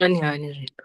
أنهي ريت؟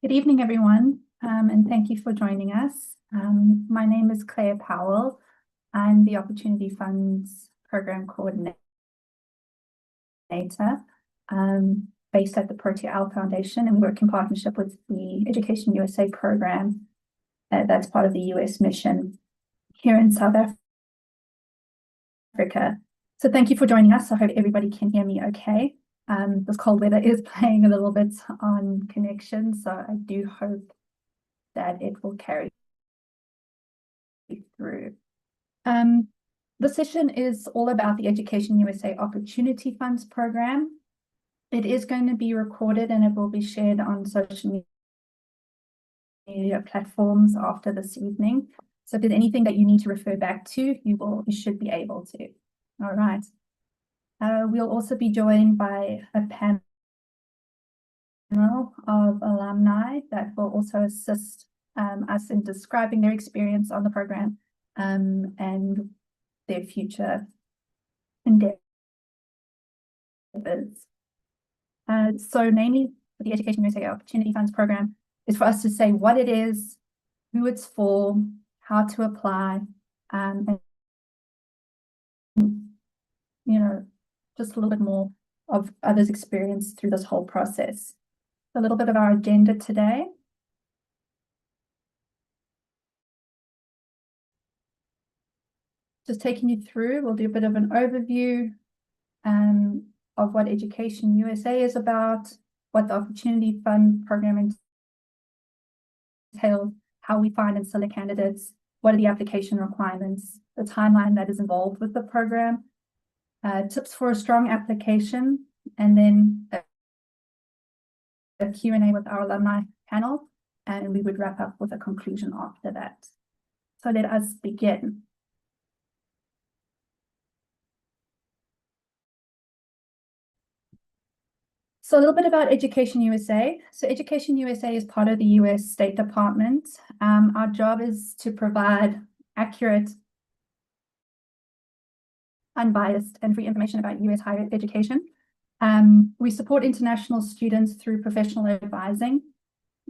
Good evening, everyone, and thank you for joining us. My name is Claire Powell. I'm the Opportunity Funds Program Coordinator based at the Protea Owl Foundation, and work in partnership with the EducationUSA program that's part of the US mission here in South Africa. So thank you for joining us. I hope everybody can hear me okay. This cold weather is playing a little bit on connection, so I do hope that it will carry through. The session is all about the EducationUSA Opportunity Funds Program. It is going to be recorded and it will be shared on social media platforms after this evening. So if there's anything that you need to refer back to, you should be able to. All right. We'll also be joined by a panel of alumni that will also assist us in describing their experience on the program and their future endeavors. So namely, the EducationUSA Opportunity Funds Program is for us to say what it is, who it's for, how to apply, and just a little bit more of others' experience through this whole process. A little bit of our agenda today. Just taking you through, we'll do a bit of an overview of what EducationUSA is about, what the Opportunity Fund Program entails, how we find and select candidates, what are the application requirements, the timeline that is involved with the program, tips for a strong application, and then a Q&A with our alumni panel, and we would wrap up with a conclusion after that. So let us begin. So a little bit about EducationUSA. So EducationUSA is part of the US State Department. Our job is to provide accurate, unbiased, and free information about US higher education. We support international students through professional advising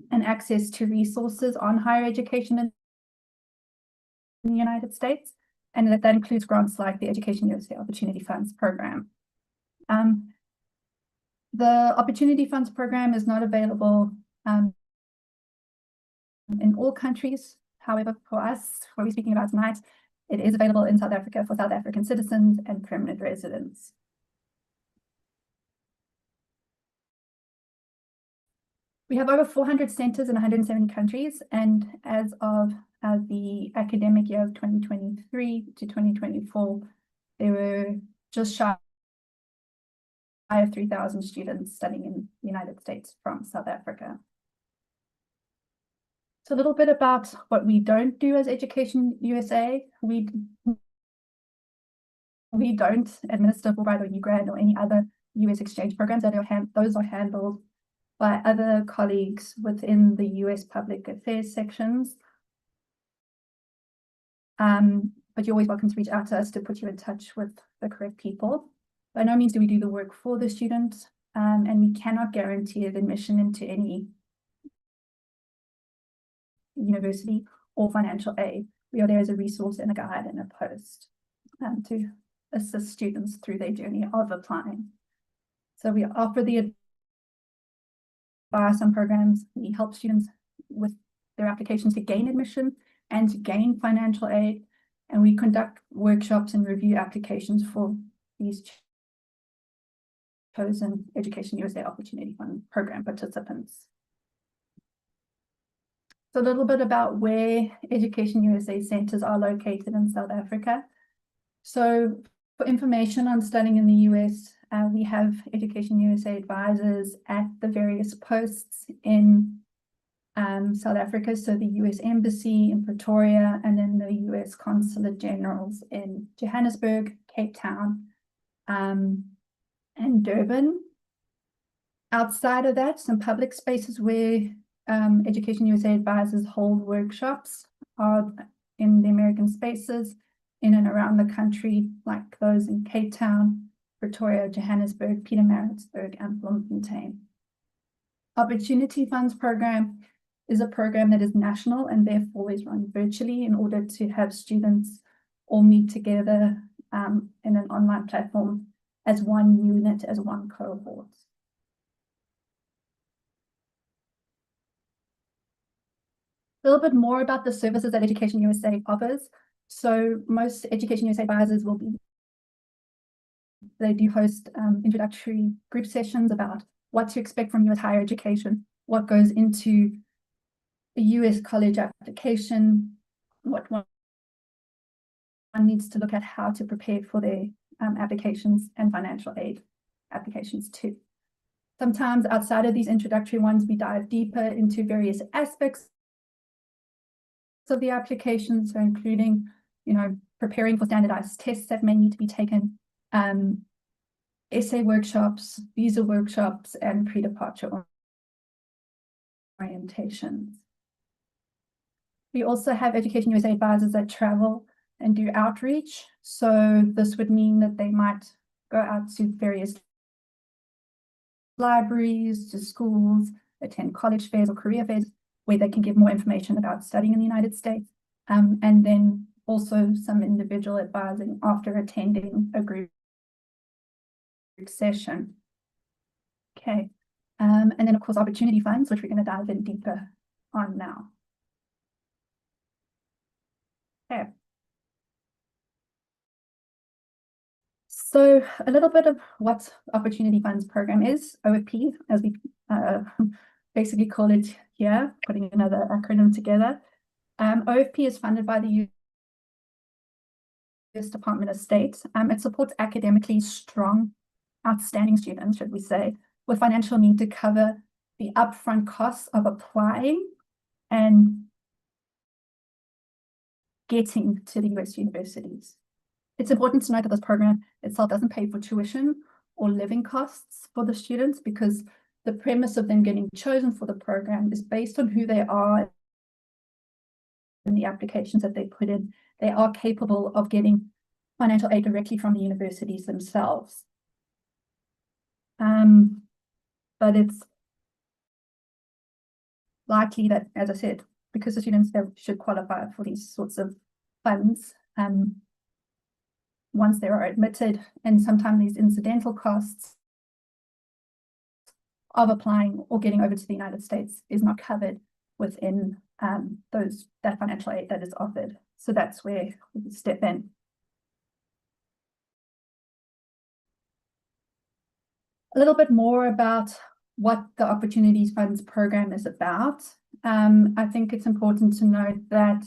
and access to resources on higher education in the United States. And that includes grants like the EducationUSA Opportunity Funds Program. The Opportunity Funds Program is not available in all countries. However, for us, what we're speaking about tonight, it is available in South Africa for South African citizens and permanent residents. We have over 400 centers in 170 countries, and as of the academic year of 2023 to 2024, there were just shy of 3,000 students studying in the United States from South Africa. So a little bit about what we don't do as EducationUSA. We don't administer Fulbright or U-Grant or any other US exchange programs. Those are handled by other colleagues within the US Public Affairs sections. But you're always welcome to reach out to us to put you in touch with the correct people. By no means do we do the work for the student, and we cannot guarantee admission into any university or financial aid. We are there as a resource and a guide and a post to assist students through their journey of applying. So we offer the advice on programs. We help students with their applications to gain admission and to gain financial aid, and we conduct workshops and review applications for these chosen EducationUSA Opportunity Fund Program participants. So a little bit about where EducationUSA centers are located in South Africa. So for information on studying in the US, we have EducationUSA Advisors at the various posts in South Africa, so the US Embassy in Pretoria, and then the US Consulate Generals in Johannesburg, Cape Town, and Durban. Outside of that, some public spaces where EducationUSA Advisors hold workshops are in the American spaces in and around the country, like those in Cape Town, Pretoria, Johannesburg, Pietermaritzburg, and Bloemfontein. Opportunity Funds Program is a program that is national and therefore is run virtually in order to have students all meet together in an online platform as one unit, as one cohort. A little bit more about the services that EducationUSA offers. So most EducationUSA advisors they do host introductory group sessions about what to expect from US higher education, what goes into a US college application, what one needs to look at how to prepare for their applications and financial aid applications too. Sometimes outside of these introductory ones, we dive deeper into various aspects of the application, so including, preparing for standardized tests that may need to be taken, essay workshops, visa workshops, and pre-departure orientations. We also have EducationUSA advisors that travel and do outreach. So this would mean that they might go out to various libraries, to schools, attend college fairs or career fairs, where they can give more information about studying in the United States. And then also some individual advising after attending a group session. Okay. And then of course, opportunity funds, which we're going to dive in deeper on now. Okay. So a little bit of what Opportunity Funds Program is, OFP, as we basically call it here, putting another acronym together. OFP is funded by the US Department of State. It supports academically strong, outstanding students, should we say, with financial need to cover the upfront costs of applying and getting to the US universities. It's important to note that this program itself doesn't pay for tuition or living costs for the students, because the premise of them getting chosen for the program is based on who they are and the applications that they put in. They are capable of getting financial aid directly from the universities themselves. But it's likely that, as I said, because the students should qualify for these sorts of funds, once they are admitted, and sometimes these incidental costs of applying or getting over to the United States is not covered within that financial aid that is offered. So that's where we step in. A little bit more about what the Opportunities Funds Program is about. I think it's important to note that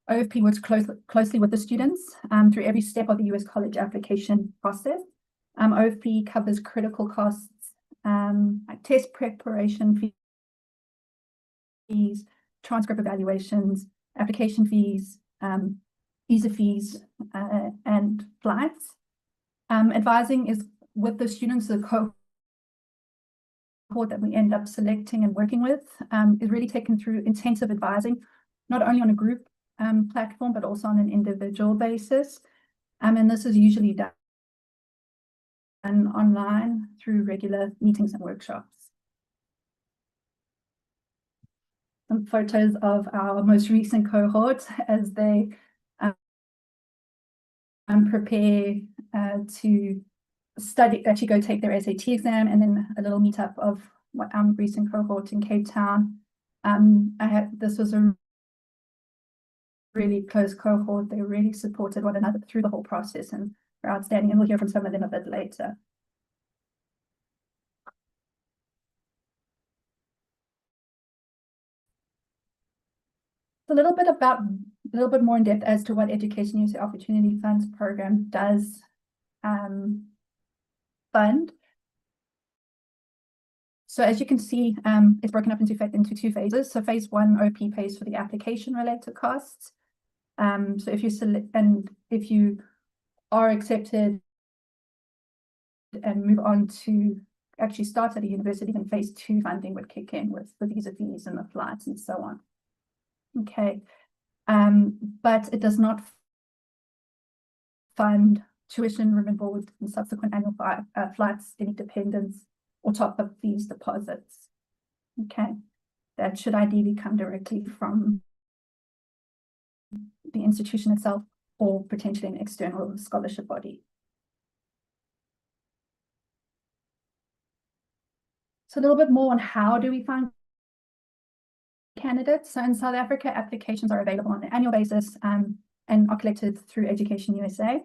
OFP works closely with the students through every step of the US college application process. OFP covers critical costs like test preparation fees, transcript evaluations, application fees, visa fees, and flights. Advising is with the students, the cohort that we end up selecting and working with is really taken through intensive advising, not only on a group platform, but also on an individual basis. And this is usually done online through regular meetings and workshops. Some photos of our most recent cohort as they prepare to study, actually go take their SAT exam, and then a little meetup of what our recent cohort in Cape Town. This was a really close cohort. They really supported one another through the whole process and are outstanding, and we'll hear from some of them a bit later. A little bit more in depth as to what EducationUSA Opportunity Funds Program does fund. So as you can see, it's broken up into two phases. So phase one, OP pays for the application related costs. So if you select, and if you are accepted and move on to actually start at a university, then phase two funding would kick in with the visa fees and the flights and so on. Okay, but it does not fund tuition, room and board, and subsequent annual flights, any dependents, or top-up fees deposits. Okay, that should ideally come directly from the institution itself or potentially an external scholarship body. So a little bit more on how do we find candidates. So in South Africa, applications are available on an annual basis and are collected through EducationUSA.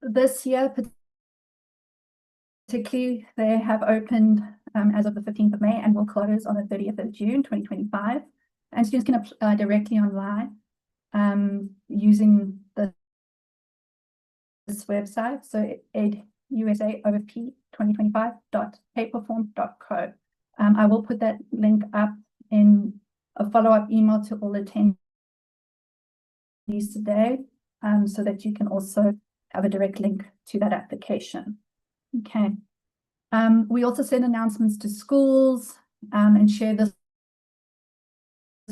This year, particularly, they have opened as of the 15th of May and will close on the 30th of June, 2025. and students can apply directly online using this website, so educationusaOP2025.paperform.co. I will put that link up in a follow-up email to all attendees today, so that you can also have a direct link to that application. Okay. We also send announcements to schools and share this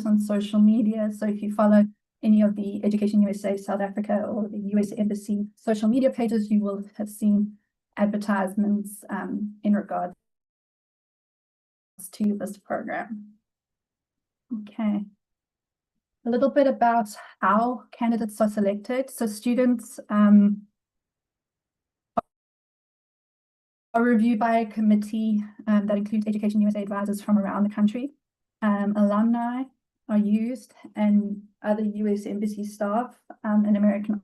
on social media. So if you follow any of the Education USA South Africa or the US Embassy social media pages, you will have seen advertisements in regards to this program. Okay. A little bit about how candidates are selected. So students are reviewed by a committee that includes EducationUSA Advisors from around the country. Alumni are used, and other US Embassy staff and American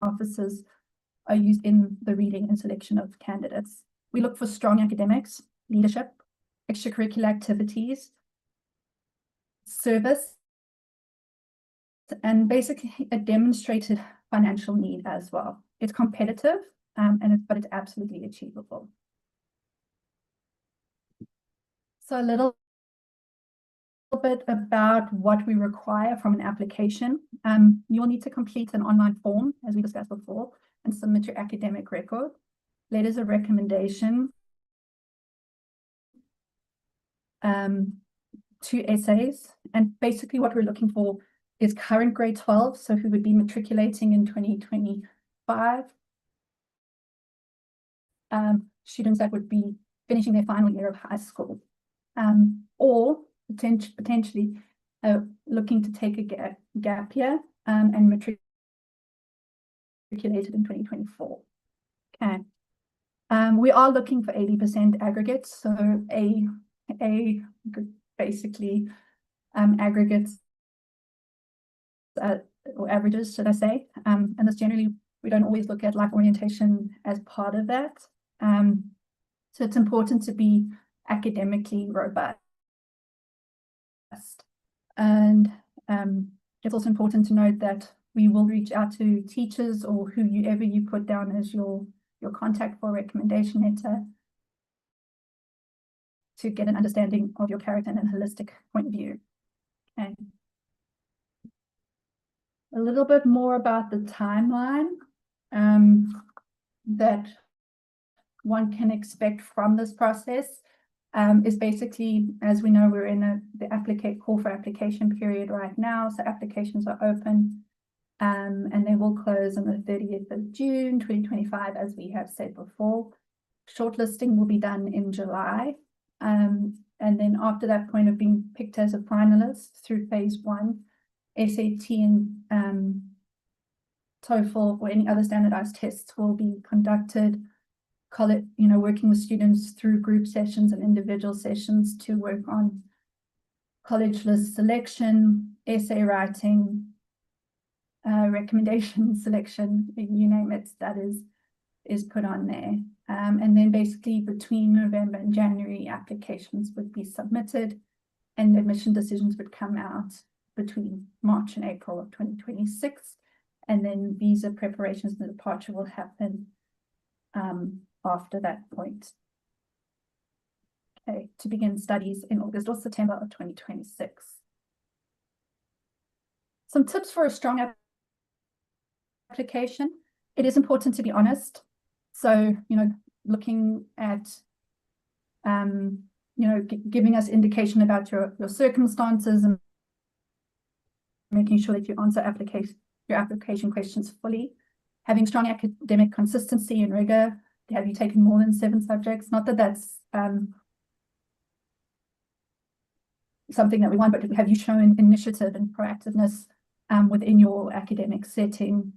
officers are used in the reading and selection of candidates. We look for strong academics, leadership, extracurricular activities, service, and basically a demonstrated financial need as well. It's competitive, but it's absolutely achievable. So a little bit about what we require from an application. You'll need to complete an online form, as we discussed before, and submit your academic record, letters of recommendation, 2 essays, and basically what we're looking for is current grade 12, so who would be matriculating in 2025, students that would be finishing their final year of high school, or potentially looking to take a gap year and matriculated in 2024. Okay. We are looking for 80% aggregates, so basically aggregates or averages, should I say, and this generally, we don't always look at life orientation as part of that. So it's important to be academically robust. And it's also important to note that we will reach out to teachers or whoever you put down as your contact for a recommendation letter to get an understanding of your character and a holistic point of view. Okay. A little bit more about the timeline that one can expect from this process is basically, as we know, we're in the call for application period right now, so applications are open and they will close on the 30th of June 2025, as we have said before. Shortlisting will be done in July, and then after that point of being picked as a finalist through phase 1, SAT and TOEFL or any other standardized tests will be conducted, working with students through group sessions and individual sessions to work on college list selection, essay writing, recommendation selection, you name it, that is put on there. And then basically between November and January, applications would be submitted and admission decisions would come out between March and April of 2026. And then visa preparations and departure will happen after that point. Okay, to begin studies in August or September of 2026. Some tips for a strong application. It is important to be honest. So, looking at, giving us indication about your circumstances and making sure that you answer your application questions fully. Having strong academic consistency and rigor. Have you taken more than 7 subjects? Not that that's something that we want, but have you shown initiative and proactiveness within your academic setting?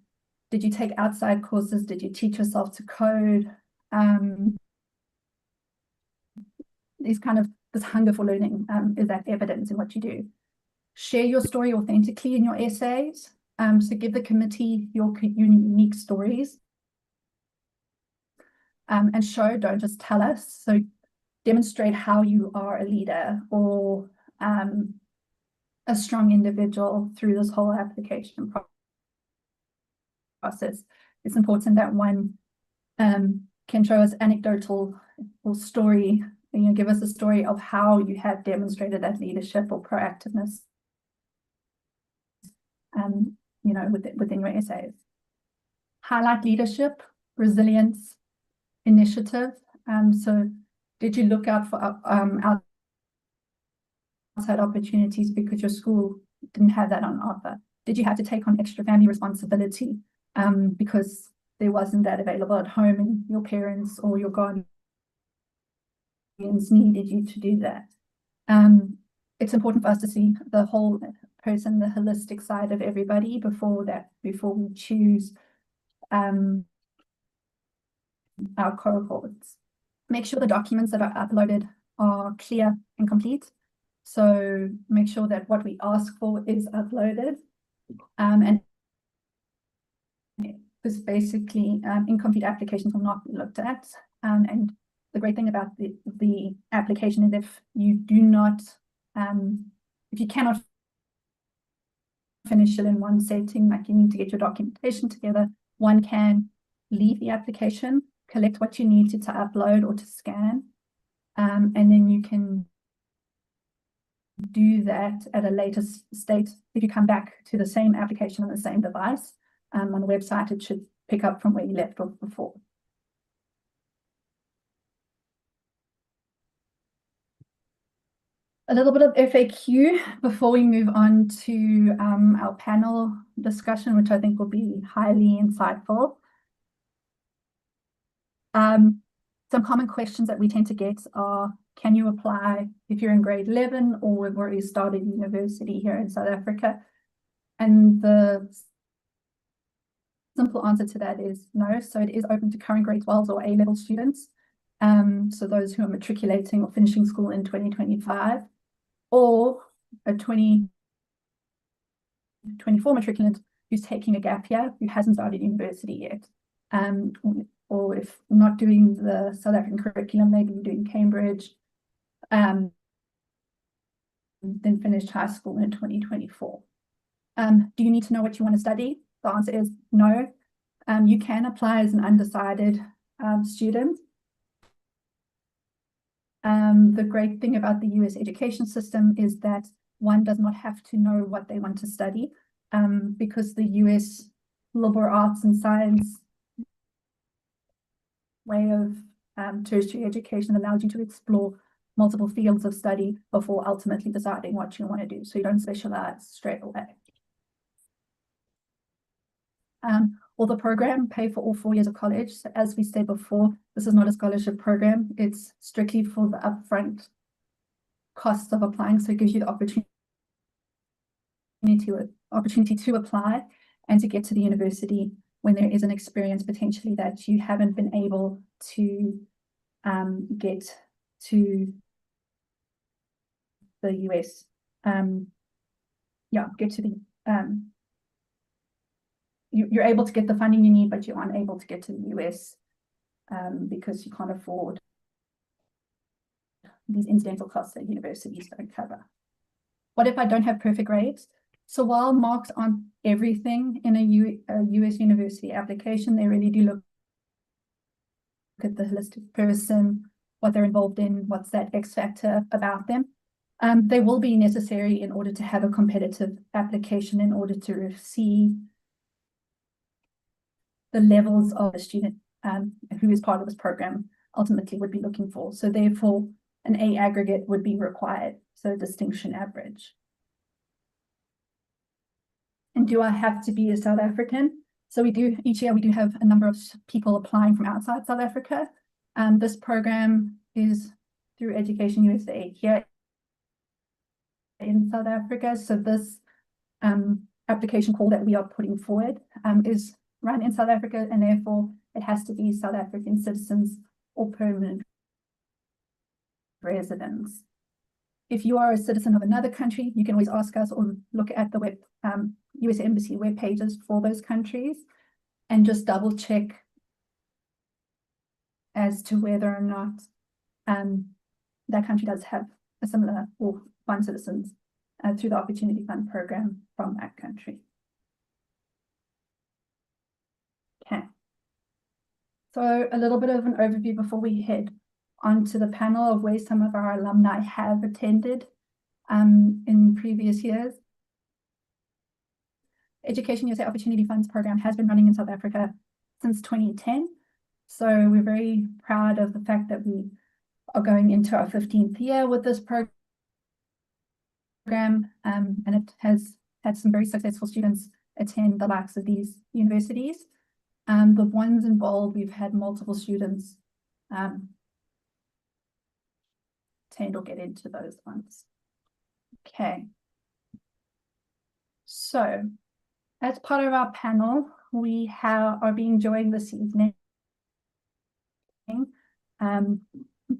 Did you take outside courses? Did you teach yourself to code? This hunger for learning, is that evidence in what you do? Share your story authentically in your essays. So give the committee your unique stories. And show, don't just tell us. So demonstrate how you are a leader, or a strong individual through this whole application process. It's important that one can show us anecdotal or story, give us a story of how you have demonstrated that leadership or proactiveness, within your essays. Highlight leadership, resilience, initiative. So did you look out for outside opportunities because your school didn't have that on offer? Did you have to take on extra family responsibility because there wasn't that available at home and your parents or your guardians needed you to do that? It's important for us to see the whole person, the holistic side of everybody before we choose our cohorts. Make sure the documents that are uploaded are clear and complete. So make sure that what we ask for is uploaded. And because basically incomplete applications will not be looked at. And the great thing about the application is if you do not, if you cannot finish it in one setting, like you need to get your documentation together, one can leave the application, collect what you need to upload or to scan, and then you can do that at a later state. If you come back to the same application on the same device, on the website, it should pick up from where you left off before. A little bit of FAQ before we move on to our panel discussion, which I think will be highly insightful. Some common questions that we tend to get are, can you apply if you're in grade 11 or we've already started university here in South Africa? And the simple answer to that is no. So it is open to current grade 12s or A-level students. So those who are matriculating or finishing school in 2025, or a 2024 matriculant who's taking a gap year, who hasn't started university yet. Or if not doing the South African curriculum, maybe you're doing Cambridge, then finished high school in 2024. Do you need to know what you want to study? The answer is no. You can apply as an undecided student. The great thing about the US education system is that one does not have to know what they want to study, because the US liberal arts and science way of tertiary education allows you to explore multiple fields of study before ultimately deciding what you want to do. So you don't specialize straight away. Or the program pay for all 4 years of college. So as we said before, this is not a scholarship program. It's strictly for the upfront costs of applying. So it gives you the opportunity to apply and to get to the university when there is an experience potentially that you haven't been able to get to the US. Get to the you're able to get the funding you need, but you're unable to get to the US because you can't afford these incidental costs that universities don't cover. What if I don't have perfect grades? So while marks aren't everything in a US university application, they really do look at the holistic person, what they're involved in, what's that X factor about them. They will be necessary in order to have a competitive application, in order to receive the levels of a student who is part of this program ultimately would be looking for. So therefore, an A aggregate would be required, so distinction average. And do I have to be a South African? So we do, each year we do have a number of people applying from outside South Africa. This program is through EducationUSA here in South Africa. So this application call that we are putting forward is run in South Africa, and therefore it has to be South African citizens or permanent residents. If you are a citizen of another country, you can always ask us or look at the US Embassy web pages for those countries and just double check as to whether or not that country does have similar or foreign citizens through the Opportunity Fund Program from that country. Okay. So a little bit of an overview before we head onto the panel of where some of our alumni have attended in previous years. EducationUSA Opportunity Funds Program has been running in South Africa since 2010. So we're very proud of the fact that we are going into our 15th year with this program. And it has had some very successful students attend the likes of these universities. The ones involved, we've had multiple students attend or get into those ones. Okay. So as part of our panel, we are being joined this evening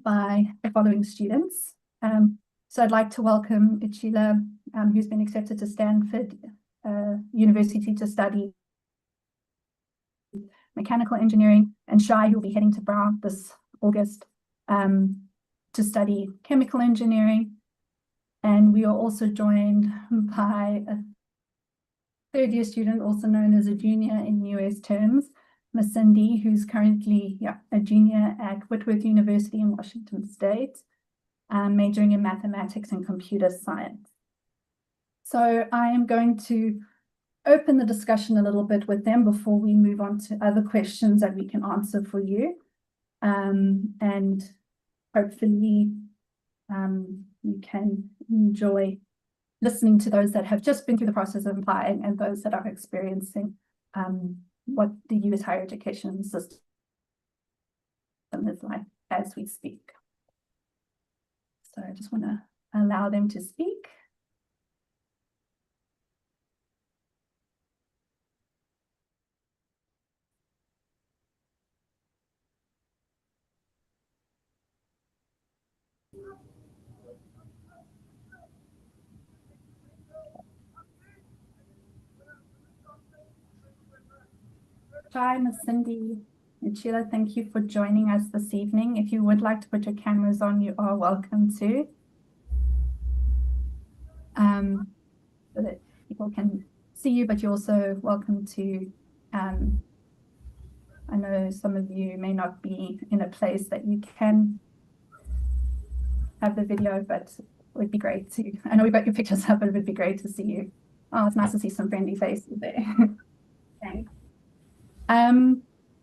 by the following students. So I'd like to welcome Ichila, who's been accepted to Stanford University to study mechanical engineering, and Shai, who will be heading to Brown this August to study chemical engineering. And we are also joined by a third-year student, also known as a junior in US terms, Miss Cindy, who's currently a junior at Whitworth University in Washington State, majoring in mathematics and computer science. So I am going to open the discussion a little bit with them before we move on to other questions that we can answer for you. And hopefully you can enjoy listening to those that have just been through the process of applying and those that are experiencing what the US higher education system is like as we speak. So I just want to allow them to speak. Hi, Ms. Cindy and Sheila, thank you for joining us this evening. If you would like to put your cameras on, you are welcome to. So that people can see you, but you're also welcome to, I know some of you may not be in a place that you can have the video, but it would be great to, I know we've got your pictures up, but it would be great to see you. Oh, it's nice to see some friendly faces there. Thanks.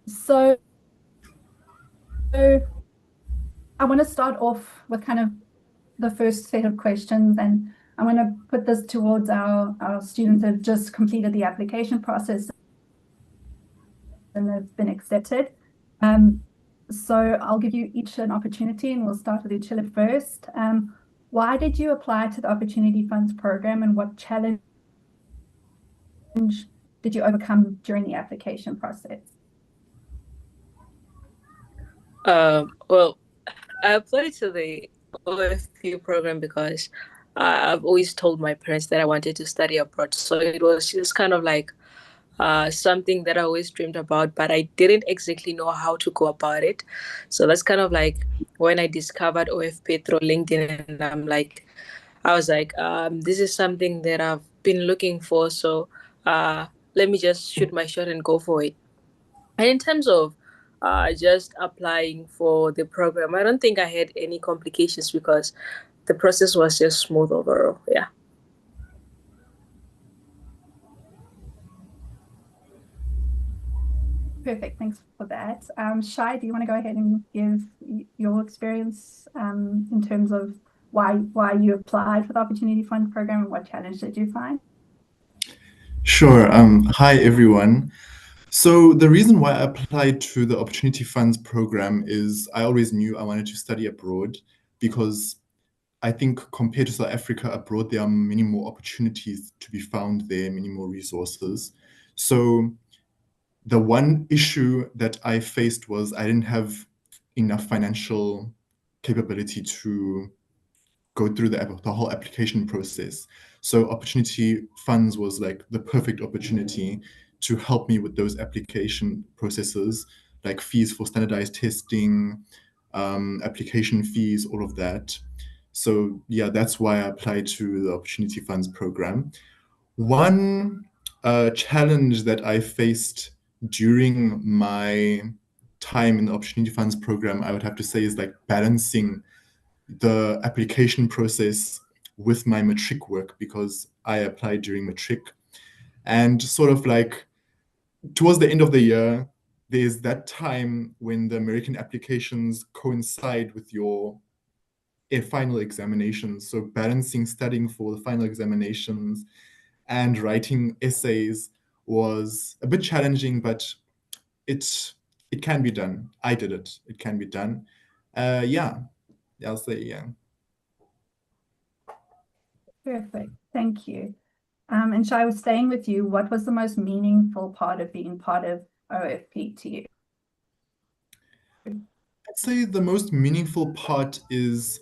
So I want to start off with kind of the first set of questions, and I want to put this towards our students that have just completed the application process and have been accepted. So I'll give you each an opportunity, and we'll start with Uchila first. Why did you apply to the Opportunity Funds Program, and what challenge did you overcome during the application process? Well, I applied to the OFP program because I've always told my parents that I wanted to study abroad. So it was just kind of like something that I always dreamed about, but I didn't exactly know how to go about it. So that's kind of like when I discovered OFP through LinkedIn, and I was like, this is something that I've been looking for. So let me just shoot my shot and go for it. And in terms of just applying for the program, I don't think I had any complications because the process was just smooth overall. Yeah. Perfect, thanks for that. Shai, do you want to go ahead and give your experience in terms of why you applied for the Opportunity Fund Program and what challenge did you find? Sure. Hi, everyone. So the reason why I applied to the Opportunity Funds Program is I always knew I wanted to study abroad because I think compared to South Africa, abroad, there are many more opportunities to be found there, many more resources. So the one issue that I faced was I didn't have enough financial capability to go through the whole application process. So Opportunity Funds was like the perfect opportunity to help me with those application processes, like fees for standardized testing, application fees, all of that. So yeah, that's why I applied to the Opportunity Funds Program. One challenge that I faced during my time in the Opportunity Funds Program, I would have to say, is like balancing the application process with my matric work, because I applied during matric. And sort of like towards the end of the year, there's that time when the American applications coincide with your final examinations. So balancing studying for the final examinations and writing essays was a bit challenging, but it can be done. I did it. It can be done. Yeah, I'll say yeah. Perfect. Thank you. And Shai, was staying with you, what was the most meaningful part of being part of OFP to you? I'd say the most meaningful part is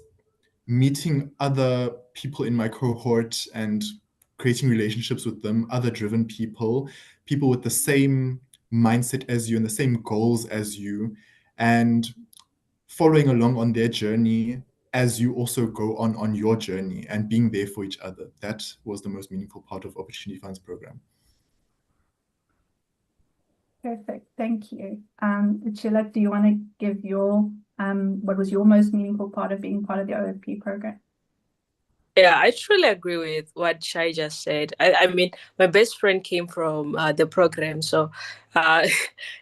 meeting other people in my cohort and creating relationships with them, other driven people, people with the same mindset as you and the same goals as you, and following along on their journey as you also go on your journey and being there for each other. That was the most meaningful part of Opportunity Funds Program. Perfect. Thank you. Sheila, do you want to give your, what was your most meaningful part of being part of the OFP program? Yeah, I truly agree with what Shai just said. I mean, my best friend came from the program, so uh,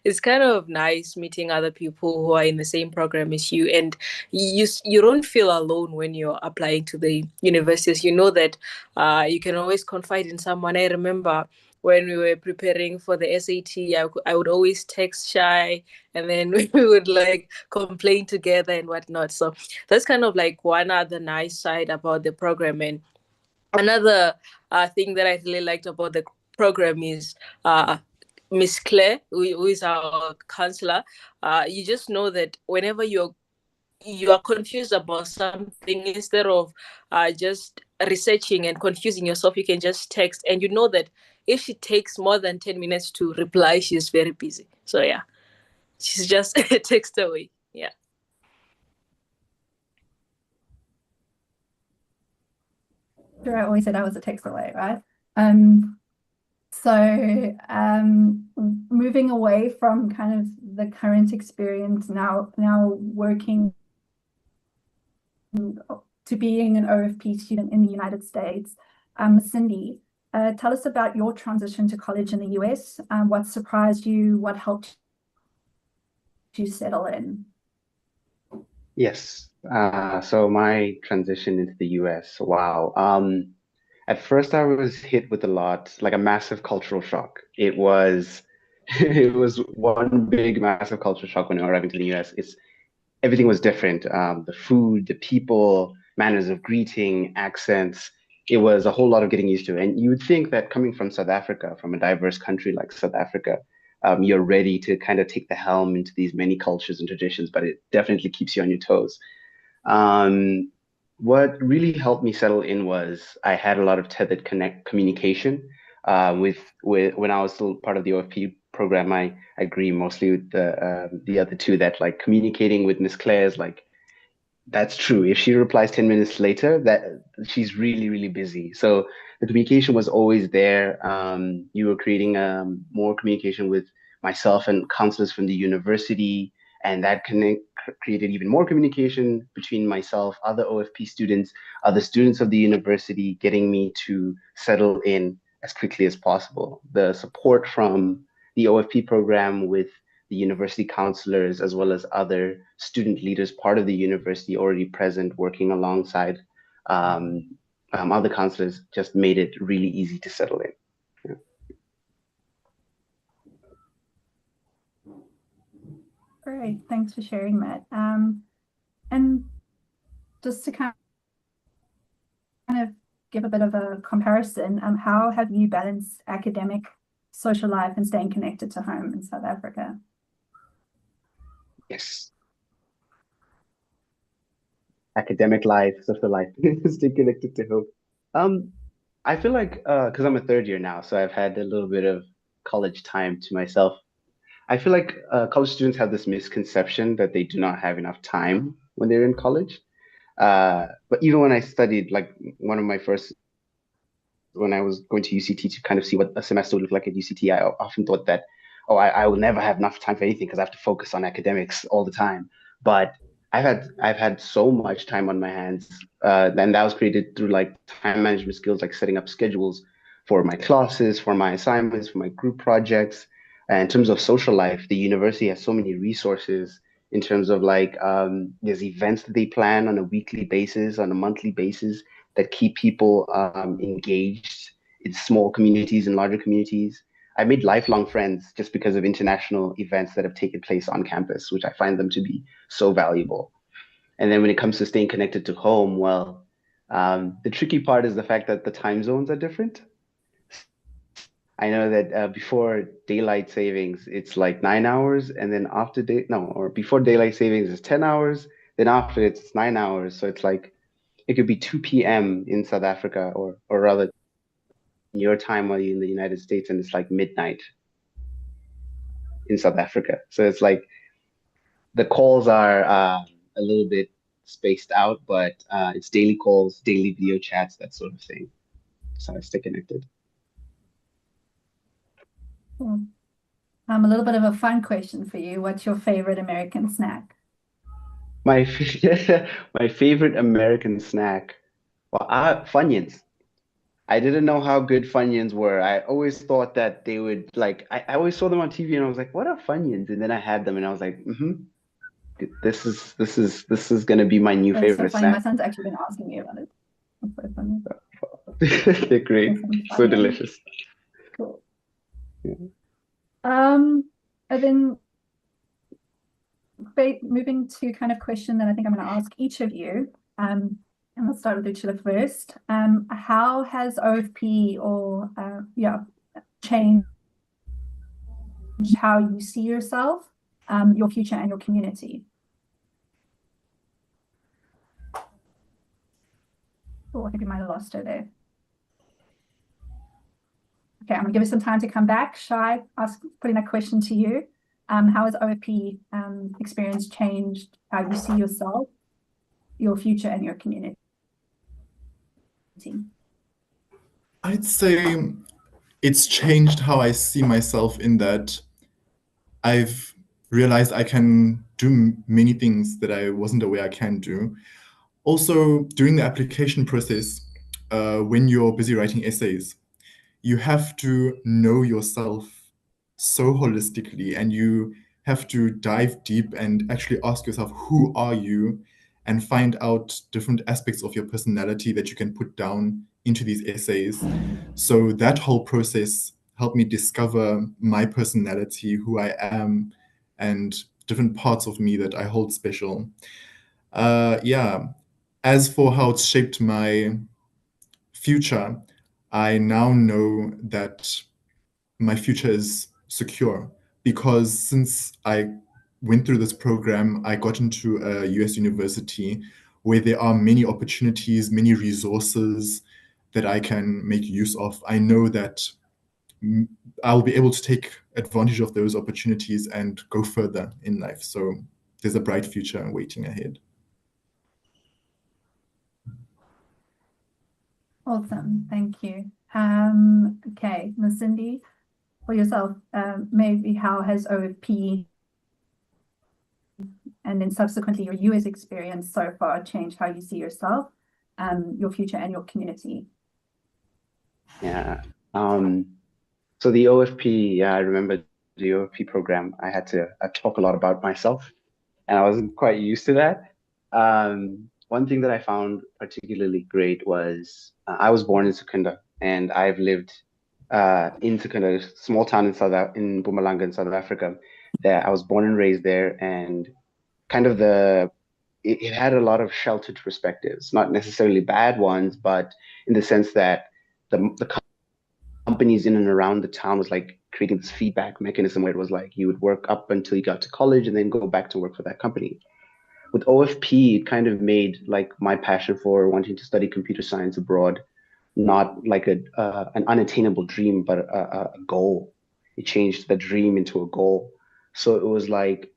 it's kind of nice meeting other people who are in the same program as you, and you don't feel alone when you're applying to the universities. You know that you can always confide in someone. I remember when we were preparing for the SAT, I would always text Shai, and then we would like complain together and whatnot. So that's kind of like one other nice side about the program. And another thing that I really liked about the program is Miss Claire, who is our counselor. You just know that whenever you are confused about something, instead of just researching and confusing yourself, you can just text, and you know that if she takes more than 10 minutes to reply, she's very busy. So yeah, she's just a text away. Yeah. Sure, I always said I was a text away, right? So moving away from kind of the current experience now working to being an OFP student in the United States, Cindy, tell us about your transition to college in the US. What surprised you? What helped you settle in? Yes. So my transition into the US, wow. At first I was hit with like a massive cultural shock. It was it was one big massive cultural shock when arriving to the US. Everything was different. The food, the people, manners of greeting, accents. It was a whole lot of getting used to. And you would think that coming from South Africa, from a diverse country like South Africa, you're ready to kind of take the helm into these many cultures and traditions, but it definitely keeps you on your toes. Um, what really helped me settle in was I had a lot of tethered communication with when I was still part of the OFP program. I agree mostly with the other two, that like communicating with Miss Claire's like that's true. If she replies 10 minutes later, that she's really, really busy. So the communication was always there. You were creating more communication with myself and counselors from the university, and that created even more communication between myself, other OFP students, other students of the university, getting me to settle in as quickly as possible. The support from the OFP program with the university counselors, as well as other student leaders, part of the university already present, working alongside other counselors, just made it really easy to settle in. Yeah. Great, thanks for sharing that. And just to kind of give a bit of a comparison, how have you balanced academic, social life, and staying connected to home in South Africa? Yes. Academic life, social life, stay connected to home. I feel like because I'm a third year now, so I've had a little bit of college time to myself. I feel like college students have this misconception that they do not have enough time when they're in college. But even when I studied, like one of my first, when I was going to UCT to kind of see what a semester would look like at UCT, I often thought that, oh, I will never have enough time for anything because I have to focus on academics all the time. But I've had so much time on my hands, and that was created through like time management skills, like setting up schedules for my classes, for my assignments, for my group projects. And in terms of social life, the university has so many resources in terms of like there's events that they plan on a weekly basis, on a monthly basis that keep people engaged in small communities and larger communities. I made lifelong friends just because of international events that have taken place on campus, which I find them to be so valuable. And then when it comes to staying connected to home, well, the tricky part is the fact that the time zones are different. I know that before daylight savings, it's like 9 hours, and then after day, no, or before daylight savings is 10 hours, then after it's 9 hours. So it's like it could be 2 p.m. in South Africa, or rather your time while you're in the United States, and it's like midnight in South Africa. So it's like the calls are a little bit spaced out, but it's daily calls, daily video chats, that sort of thing. So I stay connected. Cool. A little bit of a fun question for you. What's your favorite American snack? My my favorite American snack, well, Funyuns. I didn't know how good Funyuns were. I always thought that they would like. I always saw them on TV, and I was like, "What are Funyuns?" And then I had them, and I was like, this is gonna be my new That's so favorite funny. My snack." son's actually been asking me about it. That's so funny. They're great, so Funyuns. delicious. Cool. Yeah. And then moving to kind of question that I think I'm going to ask each of you. And I'll start with Uchila first. How has OFP or changed how you see yourself, your future, and your community? Oh, I think we might have lost her there. Okay, I'm gonna give us some time to come back. Shai, putting that question to you. How has OFP experience changed how you see yourself, your future, and your community? I'd say it's changed how I see myself in that I've realized I can do many things that I wasn't aware I can do. Also, during the application process, when you're busy writing essays, you have to know yourself so holistically, and you have to dive deep and actually ask yourself, who are you? And find out different aspects of your personality that you can put down into these essays. So that whole process helped me discover my personality, who I am, and different parts of me that I hold special. Yeah. As for how it's shaped my future, I now know that my future is secure, because since I went through this program, I got into a US university where there are many opportunities, many resources that I can make use of. I know that I'll be able to take advantage of those opportunities and go further in life. So there's a bright future waiting ahead. Awesome, thank you. Okay, Ms. Cindy, for yourself, maybe how has OFP and then subsequently your US experience so far changed how you see yourself, your future, and your community? Yeah. So the OFP, yeah, I remember the OFP program. I had to talk a lot about myself, and I wasn't quite used to that. One thing that I found particularly great was I was born in Secunda, and I've lived in Secunda, small town in Mpumalanga in South Africa. That I was born and raised there, and kind of it had a lot of sheltered perspectives, not necessarily bad ones, but in the sense that the companies in and around the town was like creating this feedback mechanism where it was like you would work up until you got to college and then go back to work for that company. With OFP, it kind of made like my passion for wanting to study computer science abroad not like an unattainable dream, but a goal. It changed the dream into a goal. So it was like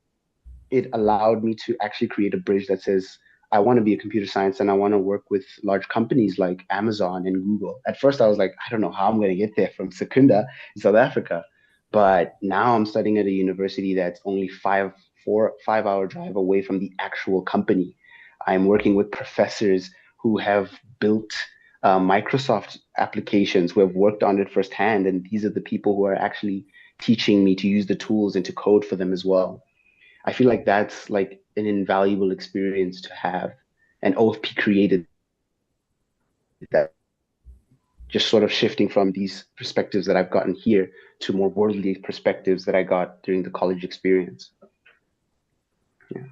it allowed me to actually create a bridge that says I want to be a computer science and I want to work with large companies like Amazon and Google. At first, I was like, I don't know how I'm going to get there from Secunda in South Africa. But now I'm studying at a university that's only 5 hour drive away from the actual company. I'm working with professors who have built Microsoft applications, who have worked on it firsthand. And these are the people who are actually teaching me to use the tools and to code for them as well. I feel like that's like an invaluable experience to have. And OFP created that, just sort of shifting from these perspectives that I've gotten here to more worldly perspectives that I got during the college experience. Yeah.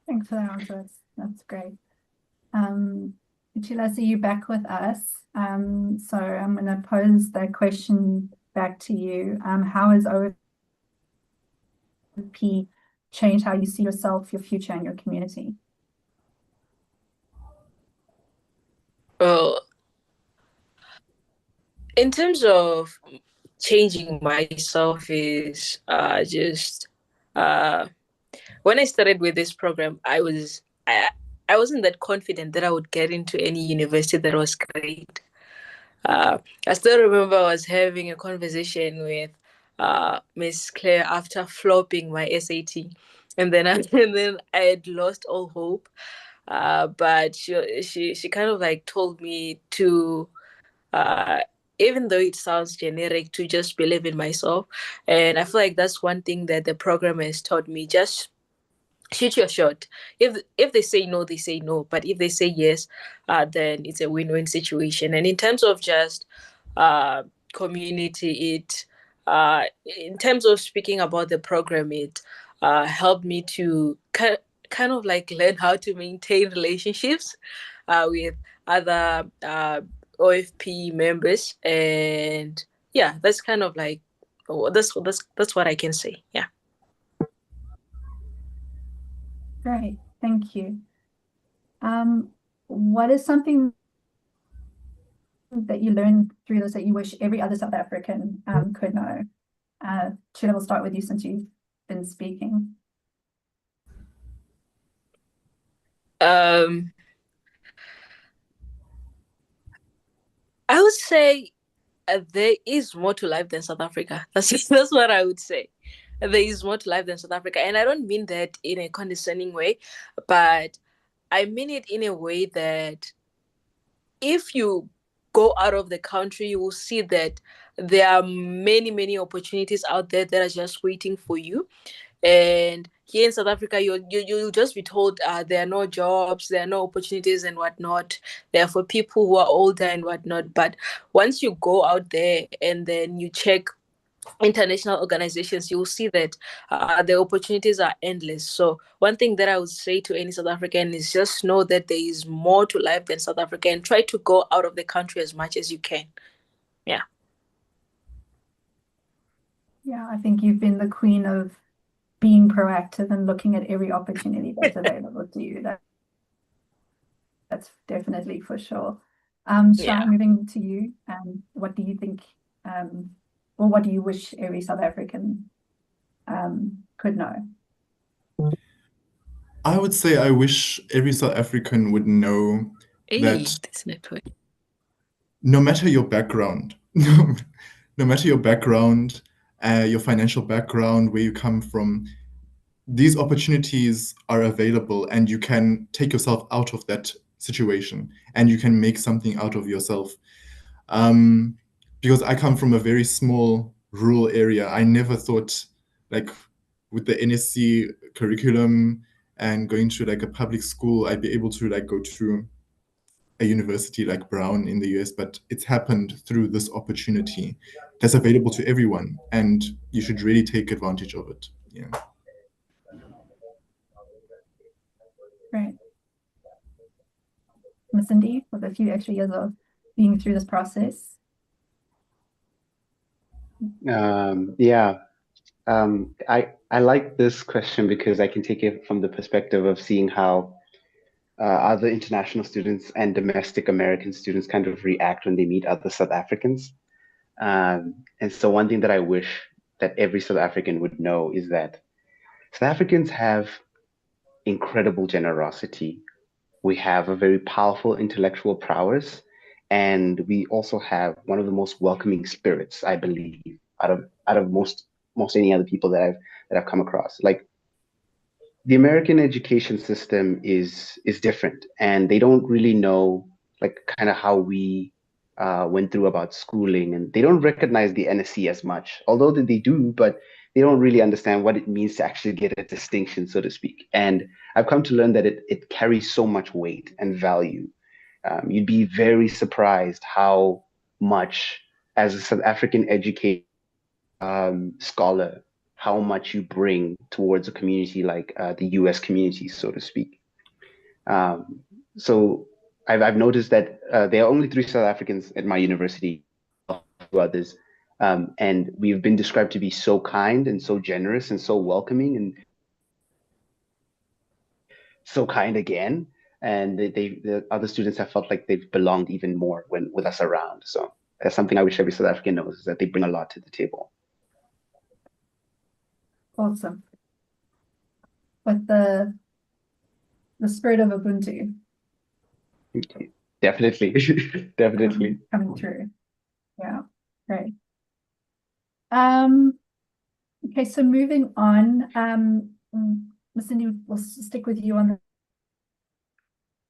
Thanks for that answer. That's great. Uchila, I see you back with us. So I'm going to pose the question back to you. How has OFP changed how you see yourself, your future, and your community? Well, in terms of changing myself is just when I started with this program, I wasn't that confident that I would get into any university that was great. I still remember I was having a conversation with Miss Claire after flopping my SAT, and then and then I had lost all hope. But she kind of like told me to uh, even though it sounds generic, to just believe in myself. And I feel like that's one thing that the program has taught me. Just shoot your shot. If they say no, they say no. But if they say yes, then it's a win-win situation. And in terms of just community, it in terms of speaking about the program, it helped me to kind of like learn how to maintain relationships with other OFP members, and yeah, that's kind of like that's what I can say. Yeah. Great, thank you. What is something that you learned through this that you wish every other South African could know? Chula, we'll start with you since you've been speaking. I would say there is more to life than South Africa. That's what I would say. There is more to life than South Africa, and I don't mean that in a condescending way, but I mean it in a way that if you go out of the country, you will see that there are many opportunities out there that are just waiting for you. And here in South Africa, you'll just be told there are no jobs, there are no opportunities and whatnot. They're for people who are older and whatnot. But once you go out there and then you check international organizations, you'll see that the opportunities are endless. So one thing that I would say to any South African is just know that there is more to life than South Africa, and try to go out of the country as much as you can. Yeah. Yeah, I think you've been the queen of being proactive and looking at every opportunity that's available to you. That's definitely for sure. Shai, moving to you, what do you think, or what do you wish every South African could know? I would say I wish every South African would know that no matter your background, no matter your background, your financial background, where you come from, these opportunities are available and you can take yourself out of that situation and you can make something out of yourself. Because I come from a very small rural area, I never thought, like, with the NSC curriculum and going to like a public school, I'd be able to like go to a university like Brown in the US, but it's happened through this opportunity that's available to everyone, and you should really take advantage of it. Yeah. Right. Miss Cindy, with a few extra years of being through this process. I like this question because I can take it from the perspective of seeing how other international students and domestic American students kind of react when they meet other South Africans. And so one thing that I wish that every South African would know is that South Africans have incredible generosity. We have a very powerful intellectual prowess, and we also have one of the most welcoming spirits, I believe, out of most any other people that I've come across. Like, the American education system is different, and they don't really know like kind of how we went through about schooling, and they don't recognize the NSC as much, although they do, but they don't really understand what it means to actually get a distinction, so to speak. And I've come to learn that it carries so much weight and value. You'd be very surprised how much, as a South African educator, scholar, how much you bring towards a community like the US community, so to speak. So I've noticed that there are only 3 South Africans at my university, 2 others, and we've been described to be so kind and so generous and so welcoming and so kind again. And the other students have felt like they've belonged even more when with us around. So that's something I wish every South African knows, is that they bring a lot to the table. Awesome. With the spirit of Ubuntu Definitely, definitely. coming through. Yeah, great. Okay, so moving on, Ms. Cindy, we'll stick with you on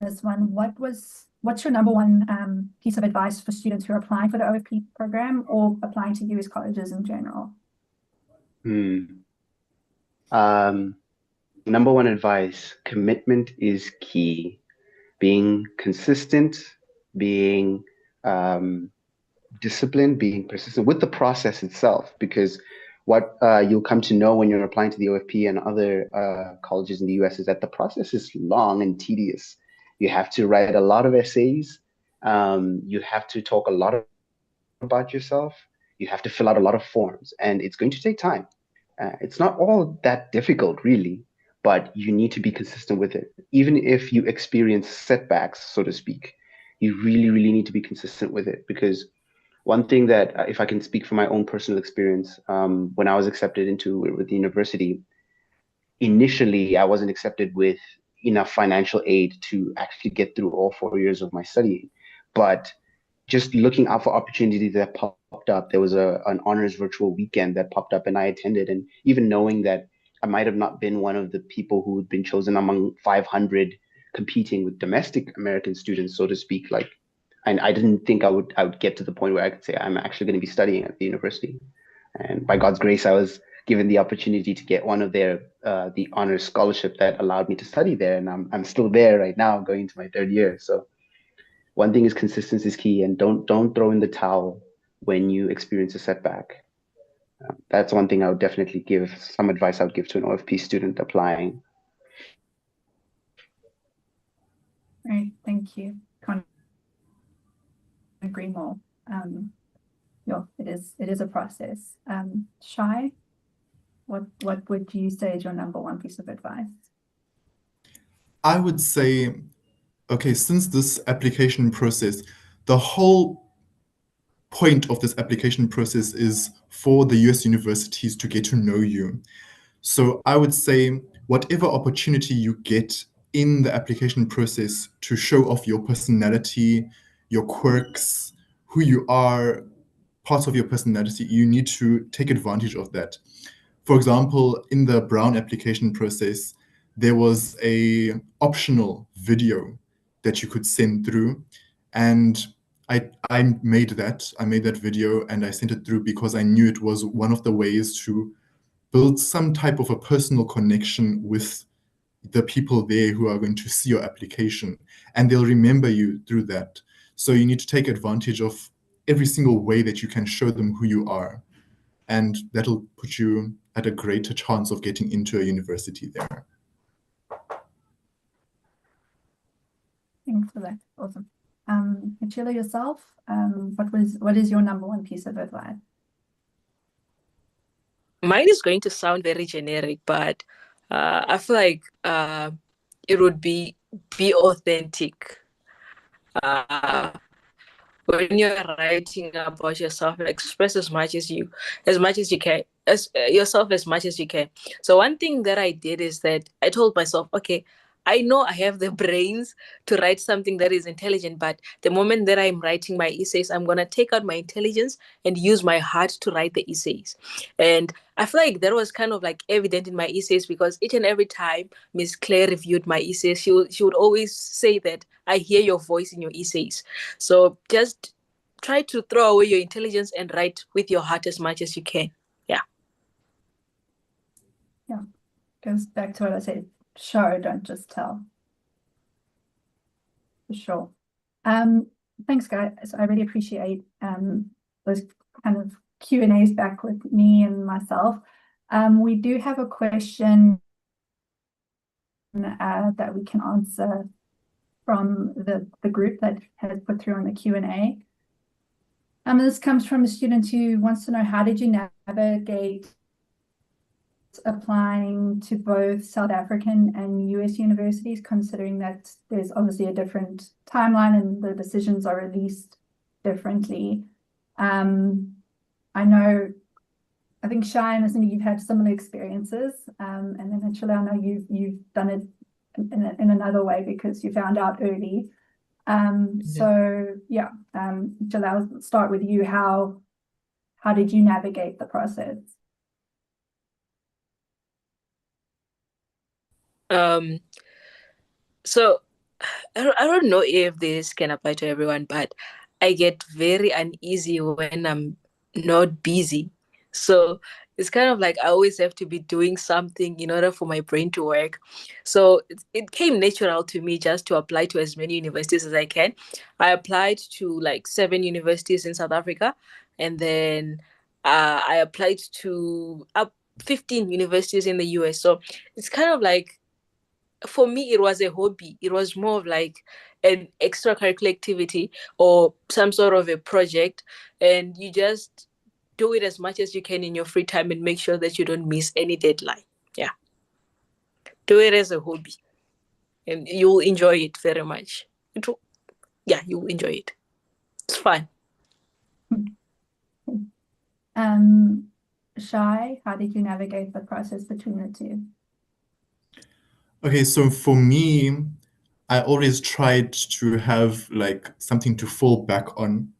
this one. What's your number one piece of advice for students who are applying for the OFP program or applying to US colleges in general? Number one advice: commitment is key. Being consistent, being disciplined, being persistent with the process itself, because what you'll come to know when you're applying to the OFP and other colleges in the US is that the process is long and tedious. You have to write a lot of essays. You have to talk a lot about yourself. You have to fill out a lot of forms, and it's going to take time. It's not all that difficult, really, but you need to be consistent with it. Even if you experience setbacks, so to speak, you really, really need to be consistent with it. Because one thing that, if I can speak from my own personal experience, when I was accepted with the university, initially I wasn't accepted with enough financial aid to actually get through all 4 years of my studying. But just looking out for opportunities that popped up. There was an honors virtual weekend that popped up and I attended. And even knowing that I might have not been one of the people who had been chosen among 500 competing with domestic American students, so to speak, like, and I didn't think I would get to the point where I could say I'm actually going to be studying at the university. And by God's grace, I was given the opportunity to get one of the honors scholarship that allowed me to study there. And I'm still there right now, going into my 3rd year. So one thing is consistency is key, and don't throw in the towel when you experience a setback. That's one thing I would definitely give, some advice I would give to an OFP student applying. Right, thank you. Can't agree more. Yeah, it is a process. Shai, what would you say is your number one piece of advice? I would say, okay, since this application process, the whole point of this application process is for the US universities to get to know you. So I would say whatever opportunity you get in the application process to show off your personality, your quirks, who you are, parts of your personality, you need to take advantage of that. For example, in the Brown application process, there was a optional video that you could send through, and I made that video and I sent it through because I knew it was one of the ways to build some type of a personal connection with the people there who are going to see your application, and they'll remember you through that. So you need to take advantage of every single way that you can show them who you are, and that'll put you at a greater chance of getting into a university there. Thanks for that. Awesome. Achille, yourself, what is your number one piece of advice? Mine is going to sound very generic, but I feel like it would be authentic. when you're writing about yourself, express as much as you can, as yourself as much as you can. So one thing that I did is that I told myself, okay, I know I have the brains to write something that is intelligent, but the moment that I'm writing my essays, I'm gonna take out my intelligence and use my heart to write the essays. And I feel like that was kind of like evident in my essays because each and every time Miss Claire reviewed my essays, she would always say that I hear your voice in your essays. So just try to throw away your intelligence and write with your heart as much as you can. Yeah. Yeah. Goes back to what I said, show, don't just tell. For sure. Thanks, guys. I really appreciate those kind of Q&As back with me and myself. We do have a question that we can answer from the group that has put through on the Q&A. This comes from a student who wants to know, how did you navigate applying to both South African and US universities, considering that there's obviously a different timeline and the decisions are released differently? I think Shai and Cindy, you've had similar experiences, and then actually I know you've done it in another way because you found out early. So yeah, Jalal, I'll start with you. How did you navigate the process? So I don't know if this can apply to everyone, but I get very uneasy when I'm not busy. So it's kind of like I always have to be doing something in order for my brain to work. So it came natural to me just to apply to as many universities as I can. I applied to like 7 universities in South Africa, and then I applied to up 15 universities in the US. So it's kind of like, for me, it was a hobby. It was more of like an extracurricular activity or some sort of a project. And you just do it as much as you can in your free time and make sure that you don't miss any deadline. Yeah. Do it as a hobby and you'll enjoy it very much. Yeah, you'll enjoy it. It's fun. Shai, how did you navigate the process between the two? Okay, so for me, I always tried to have like something to fall back on.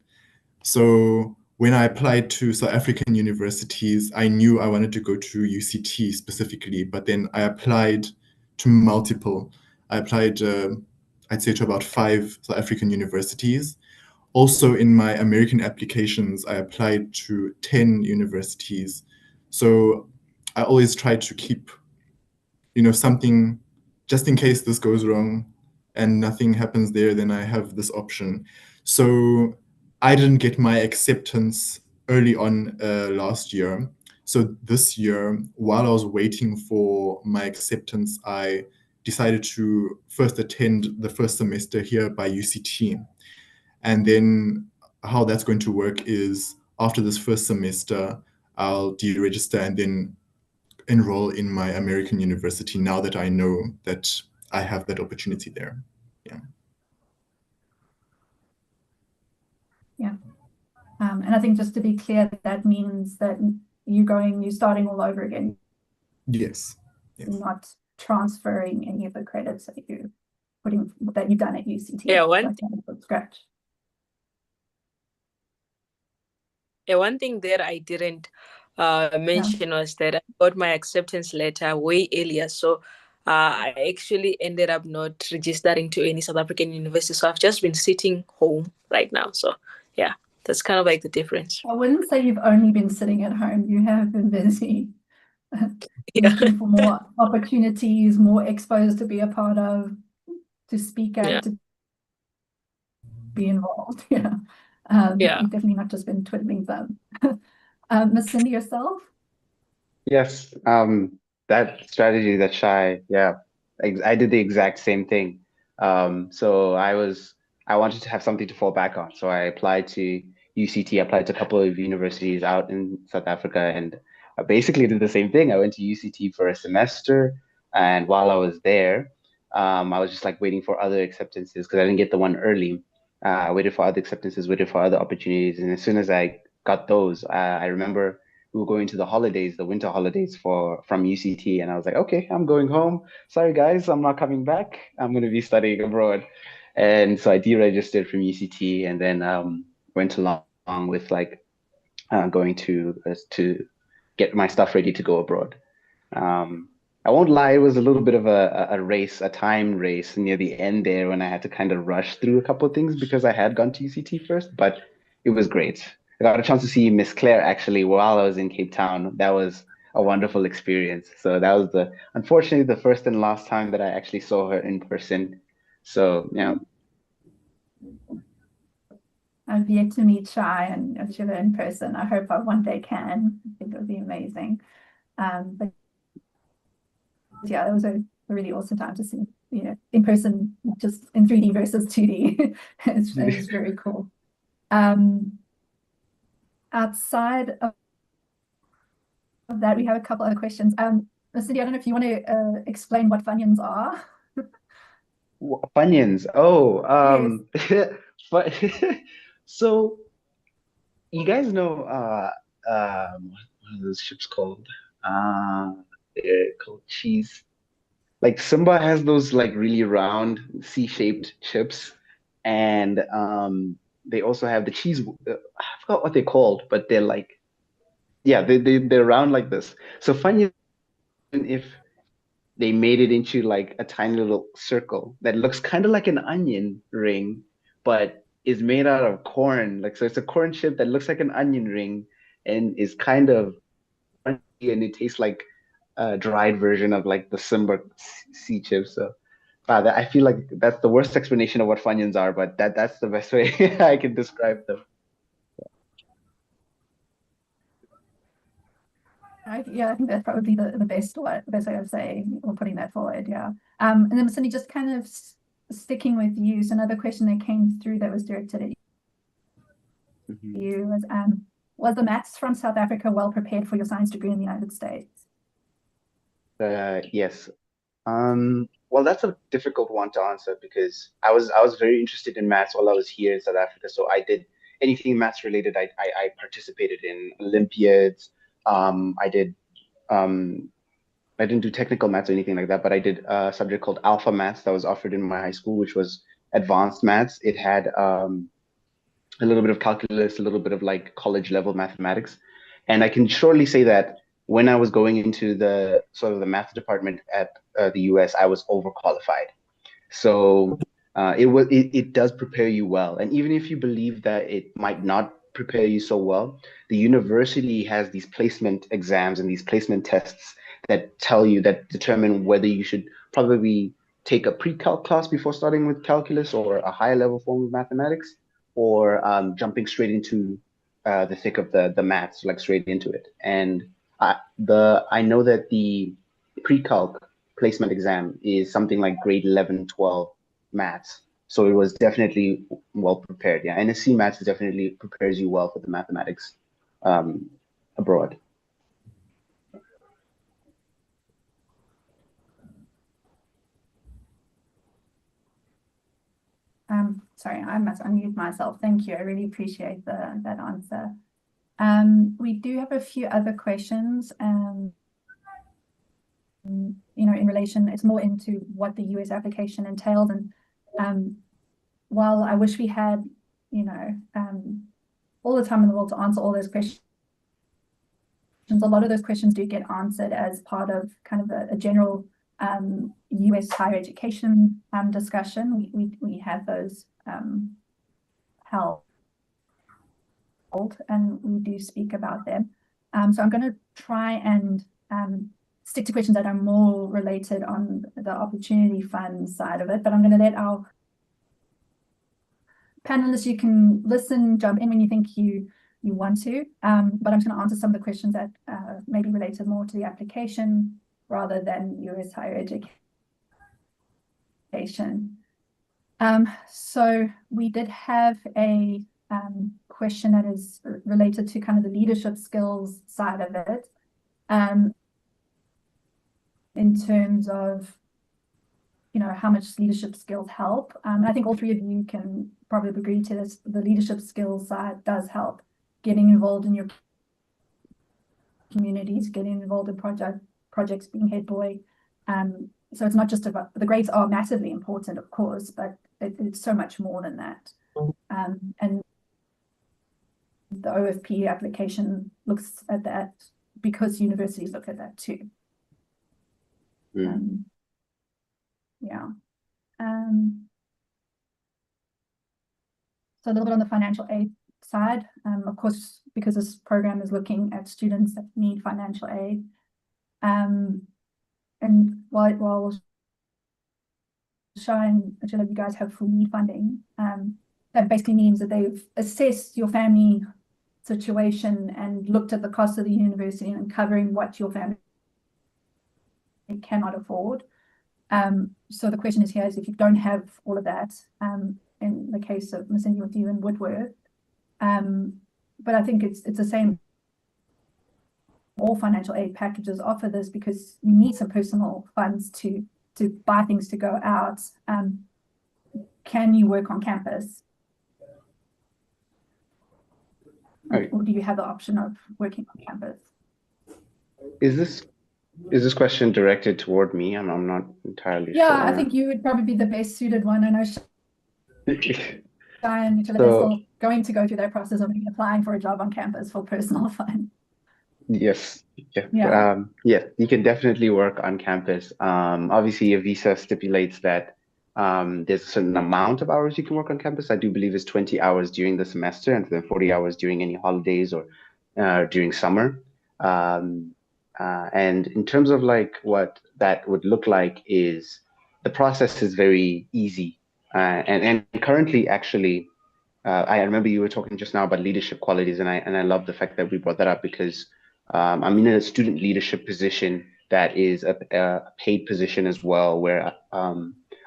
So when I applied to South African universities, I knew I wanted to go to UCT specifically, but then I applied to multiple. I applied, I'd say, to about 5 South African universities. Also, in my American applications, I applied to 10 universities. So I always tried to keep, something just in case this goes wrong and nothing happens there, then I have this option. So I didn't get my acceptance early on last year. So this year, while I was waiting for my acceptance, I decided to first attend the first semester here by UCT. And then how that's going to work is after this first semester, I'll deregister and then enroll in my American university now that I know that I have that opportunity there. Yeah. Yeah. And I think just to be clear, that means that you're starting all over again. Yes. You're not transferring any of the credits that you've done at UCT. Yeah, from scratch. One thing that I didn't mention was that I got my acceptance letter way earlier. So I actually ended up not registering to any South African university. So I've just been sitting home right now. So yeah, that's kind of like the difference. I wouldn't say you've only been sitting at home. You have been busy looking for more opportunities, more expos to be a part of, to speak at, to be involved. Yeah. You've definitely not just been twiddling thumbs. Miss Cindy, yourself? Yes, that strategy that Shai, yeah, I did the exact same thing. So I wanted to have something to fall back on. So I applied to UCT, applied to a couple of universities out in South Africa, and I basically did the same thing. I went to UCT for a semester, and while I was there, I was just like waiting for other acceptances because I didn't get the one early. waited for other acceptances, waited for other opportunities. And as soon as I got those, I remember we were going to the holidays, the winter holidays from UCT. And I was like, okay, I'm going home. Sorry, guys, I'm not coming back. I'm going to be studying abroad. And so I deregistered from UCT and then went along with like going to get my stuff ready to go abroad. I won't lie, it was a little bit of a race, a time race near the end there when I had to kind of rush through a couple of things because I had gone to UCT first, but it was great. I got a chance to see Miss Claire actually while I was in Cape Town. That was a wonderful experience. So that was unfortunately the first and last time that I actually saw her in person. So yeah. I've yet to meet Shai and Shiva in person. I hope I one day can. I think it would be amazing. But yeah, it was a really awesome time to see, in person, just in 3D versus 2D. It's very cool. Outside of that, we have a couple other questions. Cindy, I don't know if you want to explain what Funyuns are. Funyuns. Oh, but so you guys know what are those ships called? They're called cheese. Like Simba has those like really round C-shaped chips, and they also have the cheese. I forgot what they're called, but they're like yeah, they're round like this. So Funyun, if they made it into like a tiny little circle that looks kind of like an onion ring, but is made out of corn. Like so, it's a corn chip that looks like an onion ring and is kind of crunchy, and it tastes like a dried version of like the Simba sea chips. So, I feel like that's the worst explanation of what Funyuns are, but that's the best way I can describe them. Yeah, I think that's probably the best way of saying or putting that forward. Yeah. And then Cindy, just kind of sticking with you. So another question that came through that was directed at you was the maths from South Africa well prepared for your science degree in the United States? Yes. Well, that's a difficult one to answer because I was very interested in maths while I was here in South Africa. So I did anything maths related. I participated in Olympiads. I did I didn't do technical maths or anything like that, but I did a subject called Alpha Maths that was offered in my high school, which was advanced maths. It had a little bit of calculus, a little bit of like college level mathematics. And I can surely say that when I was going into the sort of the math department at the US, I was overqualified. So it does prepare you well. And even if you believe that it might not prepare you so well, the university has these placement exams and these placement tests that determine whether you should probably take a pre-calc class before starting with calculus or a higher level form of mathematics, or jumping straight into the thick of the maths, like straight into it. And I know that the pre-calc placement exam is something like grade 11, 12 maths. So it was definitely well prepared. Yeah. NSC maths definitely prepares you well for the mathematics abroad. Sorry, I must unmute myself. Thank you. I really appreciate that answer. We do have a few other questions. In relation, it's more into what the US application entailed. And while I wish we had, all the time in the world to answer all those questions, a lot of those questions do get answered as part of kind of a general US higher education discussion. We have those held, and we do speak about them. So I'm going to try and stick to questions that are more related on the opportunity fund side of it, but I'm going to let our panelists, you can listen, jump in when you think you want to, but I'm just going to answer some of the questions that may be related more to the application rather than US higher education. So we did have a question that is related to kind of the leadership skills side of it, in terms of how much leadership skills help. I think all three of you can probably agree to this. The leadership skills side does help. Getting involved in your communities, getting involved in projects, being head boy. So it's not just about, the grades are massively important, of course, but it's so much more than that. And the OFP application looks at that because universities look at that too. Yeah. So a little bit on the financial aid side, of course, because this program is looking at students that need financial aid. And while Shai and Angela, you guys have full need funding, that basically means that they've assessed your family situation and looked at the cost of the university and covering what your family cannot afford. So the question is here is if you don't have all of that, in the case of Miss Indy with you in Woodworth, but I think it's the same. All financial aid packages offer this because you need some personal funds to buy things to go out. Can you work on campus? Right. Or do you have the option of working on campus? Is this question directed toward me? I'm not entirely sure. Yeah, I think you would probably be the best suited one. I know Shai and Angela, they're still going to go through that process of maybe applying for a job on campus for personal fund. Yes. Yeah. Yeah, you can definitely work on campus. Obviously, your visa stipulates that there's a certain amount of hours you can work on campus. I do believe it's 20 hours during the semester and then 40 hours during any holidays or during summer. And in terms of like what that would look like is the process is very easy. And currently, actually, I remember you were talking just now about leadership qualities, and I love the fact that we brought that up because I'm in a student leadership position that is a paid position as well, where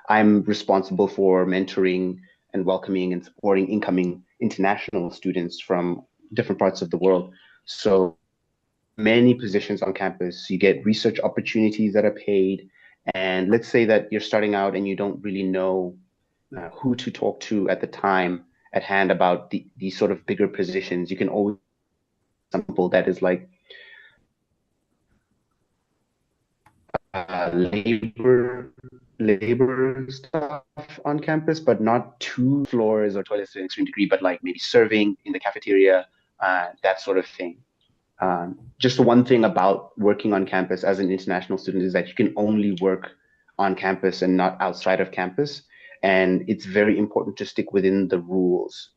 I'm responsible for mentoring and welcoming and supporting incoming international students from different parts of the world. So many positions on campus, you get research opportunities that are paid. And let's say that you're starting out and you don't really know who to talk to at the time at hand about these sort of bigger positions. You can always sample that is like labor stuff on campus, but not two floors or toilets to an extreme degree, but like maybe serving in the cafeteria, that sort of thing. Just the one thing about working on campus as an international student is that you can only work on campus and not outside of campus. And it's very important to stick within the rules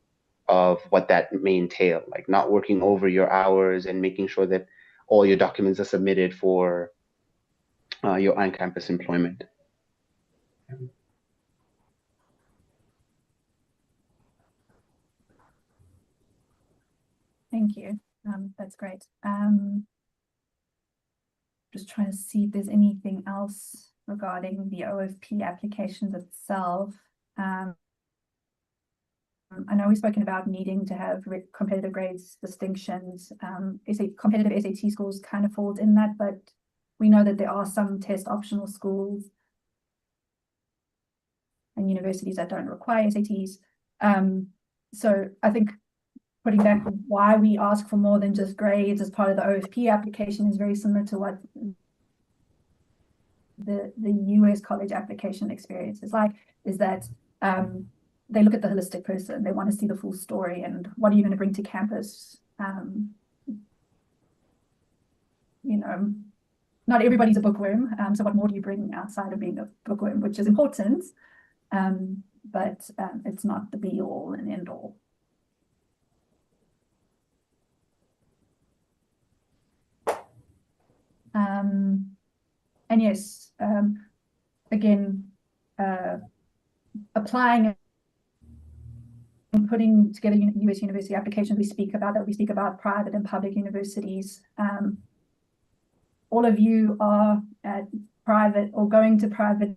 of what that may entail, like not working over your hours and making sure that all your documents are submitted for your on-campus employment. Thank you. That's great. Just trying to see if there's anything else regarding the OFP applications itself. I know we've spoken about needing to have competitive grades, distinctions. Competitive SAT scores kind of falls in that, but we know that there are some test optional schools and universities that don't require SATs. So I think putting back why we ask for more than just grades as part of the OFP application is very similar to what the US college application experience is like, is that they look at the holistic person, they want to see the full story and what are you going to bring to campus? Not everybody's a bookworm, so what more do you bring outside of being a bookworm, which is important, but it's not the be all and end all. And yes, again, applying and putting together US university applications, we speak about private and public universities. All of you are at private or going to private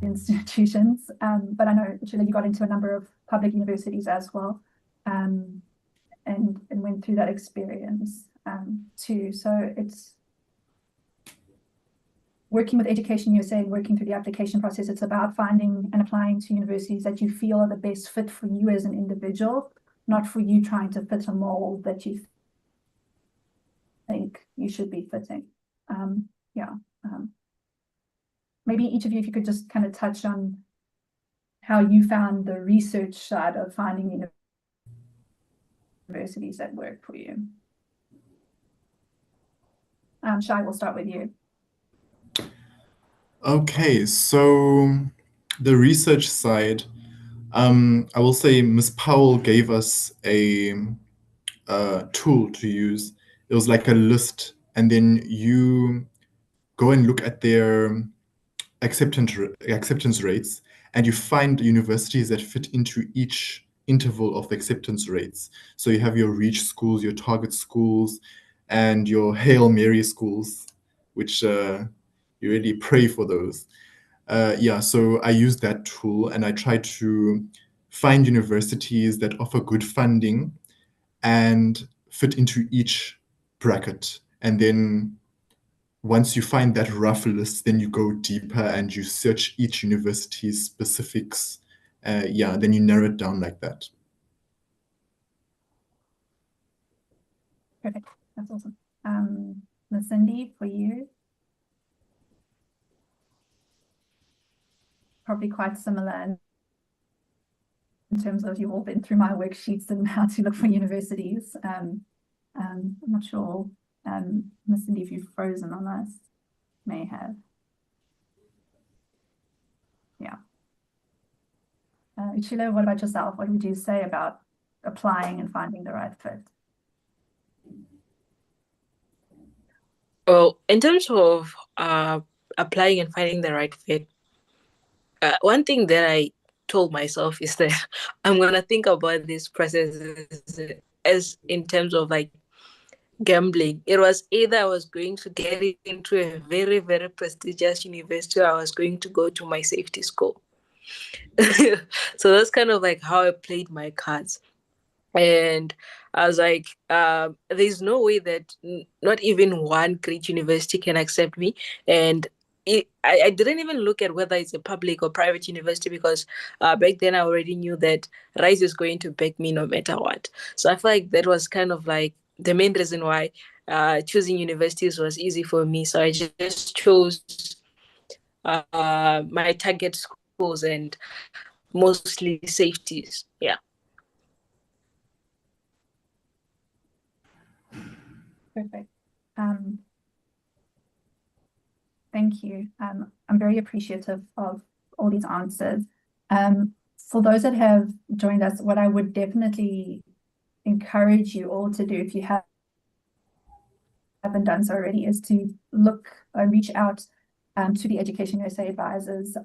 institutions, but I know actually you got into a number of public universities as well, and went through that experience too. So working with Education USA and working through the application process, it's about finding and applying to universities that you feel are the best fit for you as an individual, not for you trying to fit a mold that you think you should be fitting. Maybe each of you, if you could just kind of touch on how you found the research side of finding universities that work for you. Shai, we'll start with you. Okay, so the research side, I will say Ms. Powell gave us a tool to use. It was like a list, and then you go and look at their acceptance rates, and you find universities that fit into each interval of the acceptance rates. So you have your reach schools, your target schools, and your Hail Mary schools, which you really pray for those. So I use that tool, and I try to find universities that offer good funding and fit into each bracket. And then once you find that rough list, then you go deeper and you search each university's specifics. Then you narrow it down like that. Perfect. That's awesome. Ms. Cindy, for you? Probably quite similar in terms of you've all been through my worksheets and how to look for universities. I'm not sure, Ms. Cindy, if you've frozen on us, may have. Yeah. Uchilo, what about yourself? What would you say about applying and finding the right fit? Well, in terms of applying and finding the right fit, one thing that I told myself is that I'm going to think about this process as in terms of like gambling. It was either I was going to get into a very, very prestigious university, or I was going to go to my safety school. So that's kind of like how I played my cards. And I was like, there's no way that not even one great university can accept me. And I didn't even look at whether it's a public or private university, because back then I already knew that Rise is going to back me no matter what. So I feel like that was kind of like the main reason why choosing universities was easy for me. So I just chose my target schools and mostly safeties. Yeah. Perfect. Thank you. I'm very appreciative of all these answers. For those that have joined us, what I would definitely encourage you all to do, if you haven't done so already, is to look and reach out to the EducationUSA Advisors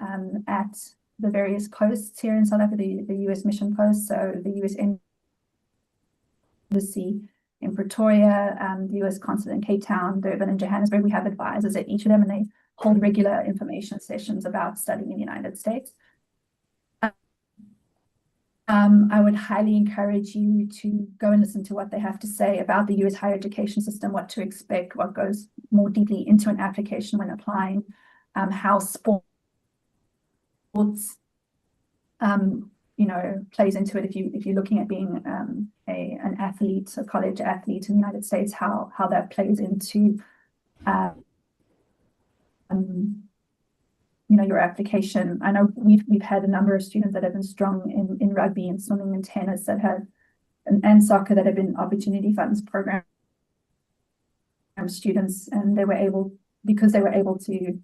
at the various posts here in South Africa, the US Mission Post, so the US Embassy in Pretoria, the US Consulate in Cape Town, Durban, and Johannesburg. We have advisors at each of them, and they hold regular information sessions about studying in the United States. I would highly encourage you to go and listen to what they have to say about the US higher education system, what to expect, what goes more deeply into an application when applying, how sports plays into it. If you're looking at being an athlete, a college athlete in the United States, how that plays into your application. I know we've had a number of students that have been strong in rugby and swimming and tennis that have and soccer that have been Opportunity Funds Program students, and they were able to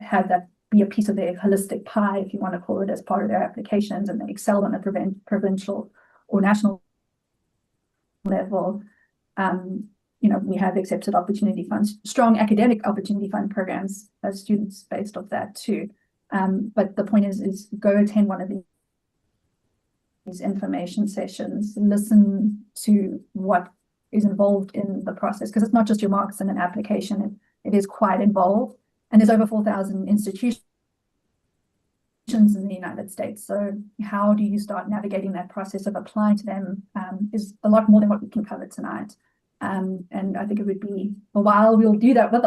have that be a piece of their holistic pie, if you want to call it, as part of their applications, and they excelled on a provincial or national level. We have accepted opportunity funds, strong academic opportunity fund programs as students based off that too. But the point is go attend one of these information sessions, listen to what is involved in the process, because it's not just your marks in an application, it is quite involved. And there's over 4,000 institutions in the United States. So how do you start navigating that process of applying to them is a lot more than what we can cover tonight. And I think it would be, while we'll do that with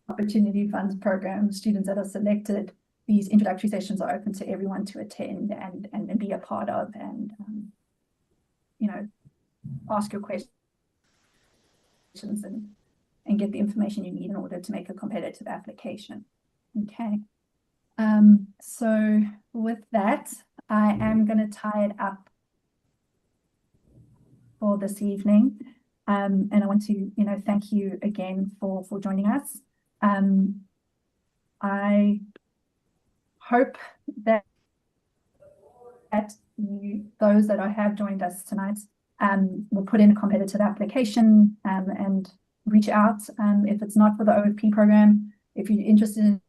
Opportunity Funds Program, students that are selected, these introductory sessions are open to everyone to attend and be a part of, and you know, ask your questions and get the information you need in order to make a competitive application. Okay. So with that, I am going to tie it up for this evening. And I want to, thank you again for joining us. I hope that those that have joined us tonight will put in a competitive application and reach out. If it's not for the OFP program, if you're interested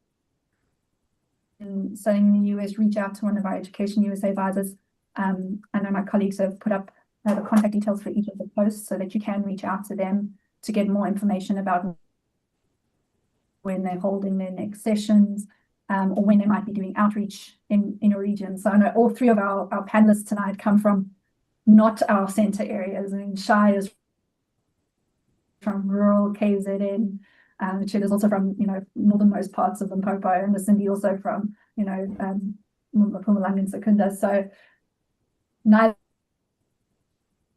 in studying in the US, reach out to one of our EducationUSA advisors. I know my colleagues have put up the contact details for each of the posts so that you can reach out to them to get more information about when they're holding their next sessions, or when they might be doing outreach in your region. So I know all three of our panelists tonight come from not our center areas. I mean, Shai is from rural KZN, Chid is also from, northernmost parts of Limpopo, and Cindy also from, Mpumalanga and Secunda. So neither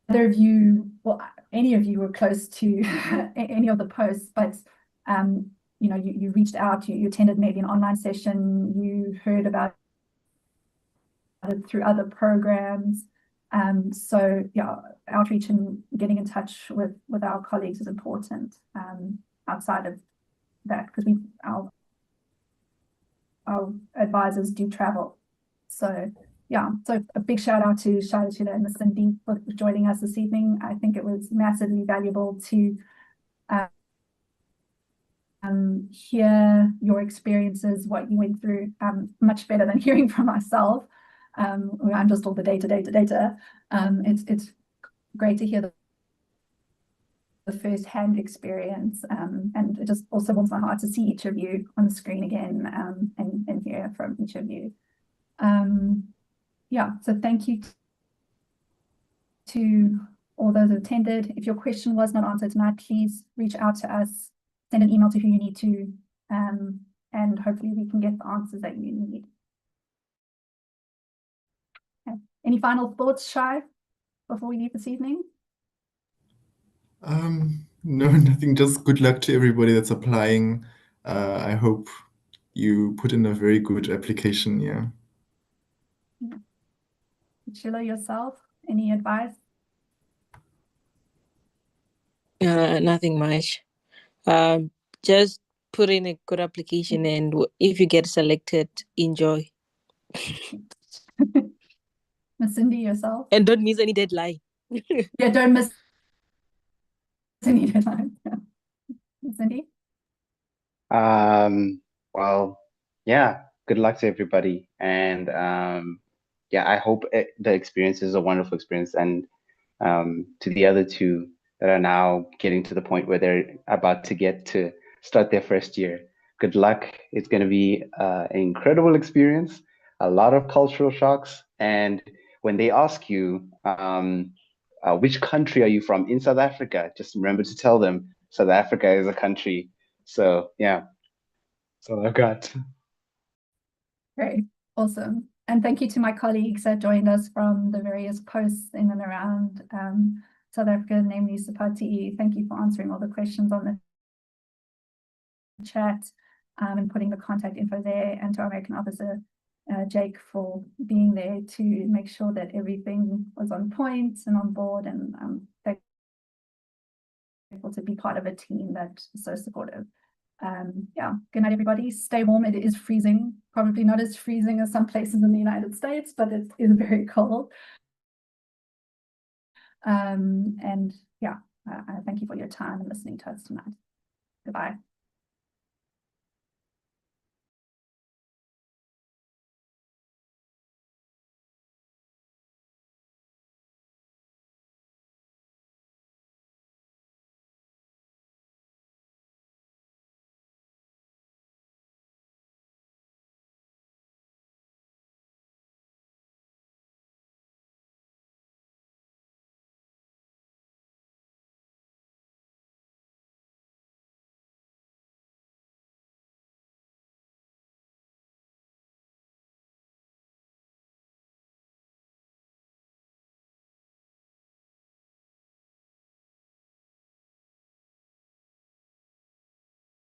of you, well, any of you were close to any of the posts, but you reached out, you attended maybe an online session, you heard about it through other programs. So yeah, outreach and getting in touch with our colleagues is important outside of that, because our advisors do travel. So yeah, so a big shout out to Shai and Miss Cindy for joining us this evening. I think it was massively valuable to hear your experiences, what you went through, much better than hearing from myself. I'm just all the data. It's great to hear the first-hand experience, and it just also warms my heart to see each of you on the screen again, and hear from each of you. Yeah, so thank you to all those who attended. If your question was not answered tonight, please reach out to us, send an email to who you need to, and hopefully we can get the answers that you need. Okay. Any final thoughts, Shai, before we leave this evening? No, nothing. Just good luck to everybody that's applying. I hope you put in a very good application. Yeah. Sheila, yourself, any advice? Nothing much. Just put in a good application, and if you get selected, enjoy. Miss Cindy, yourself? And don't miss any deadline. Yeah, don't miss any deadline. Yeah. Miss Cindy? Well, yeah, good luck to everybody. And yeah, I hope the experience is a wonderful experience. And to the other two that are now getting to the point where they're about to get to start their first year, good luck. It's going to be an incredible experience, a lot of cultural shocks. And when they ask you, which country are you from in South Africa, just remember to tell them South Africa is a country. So yeah, that's all I've got. Great, awesome. And thank you to my colleagues that joined us from the various posts in and around South Africa, namely Sapati. Thank you for answering all the questions on the chat and putting the contact info there, and to our American officer, Jake, for being there to make sure that everything was on point and on board, and able to be part of a team that's so supportive. Yeah, good night, everybody. Stay warm. It is freezing, probably not as freezing as some places in the United States, but it is very cold. And yeah, I thank you for your time and listening to us tonight. Goodbye.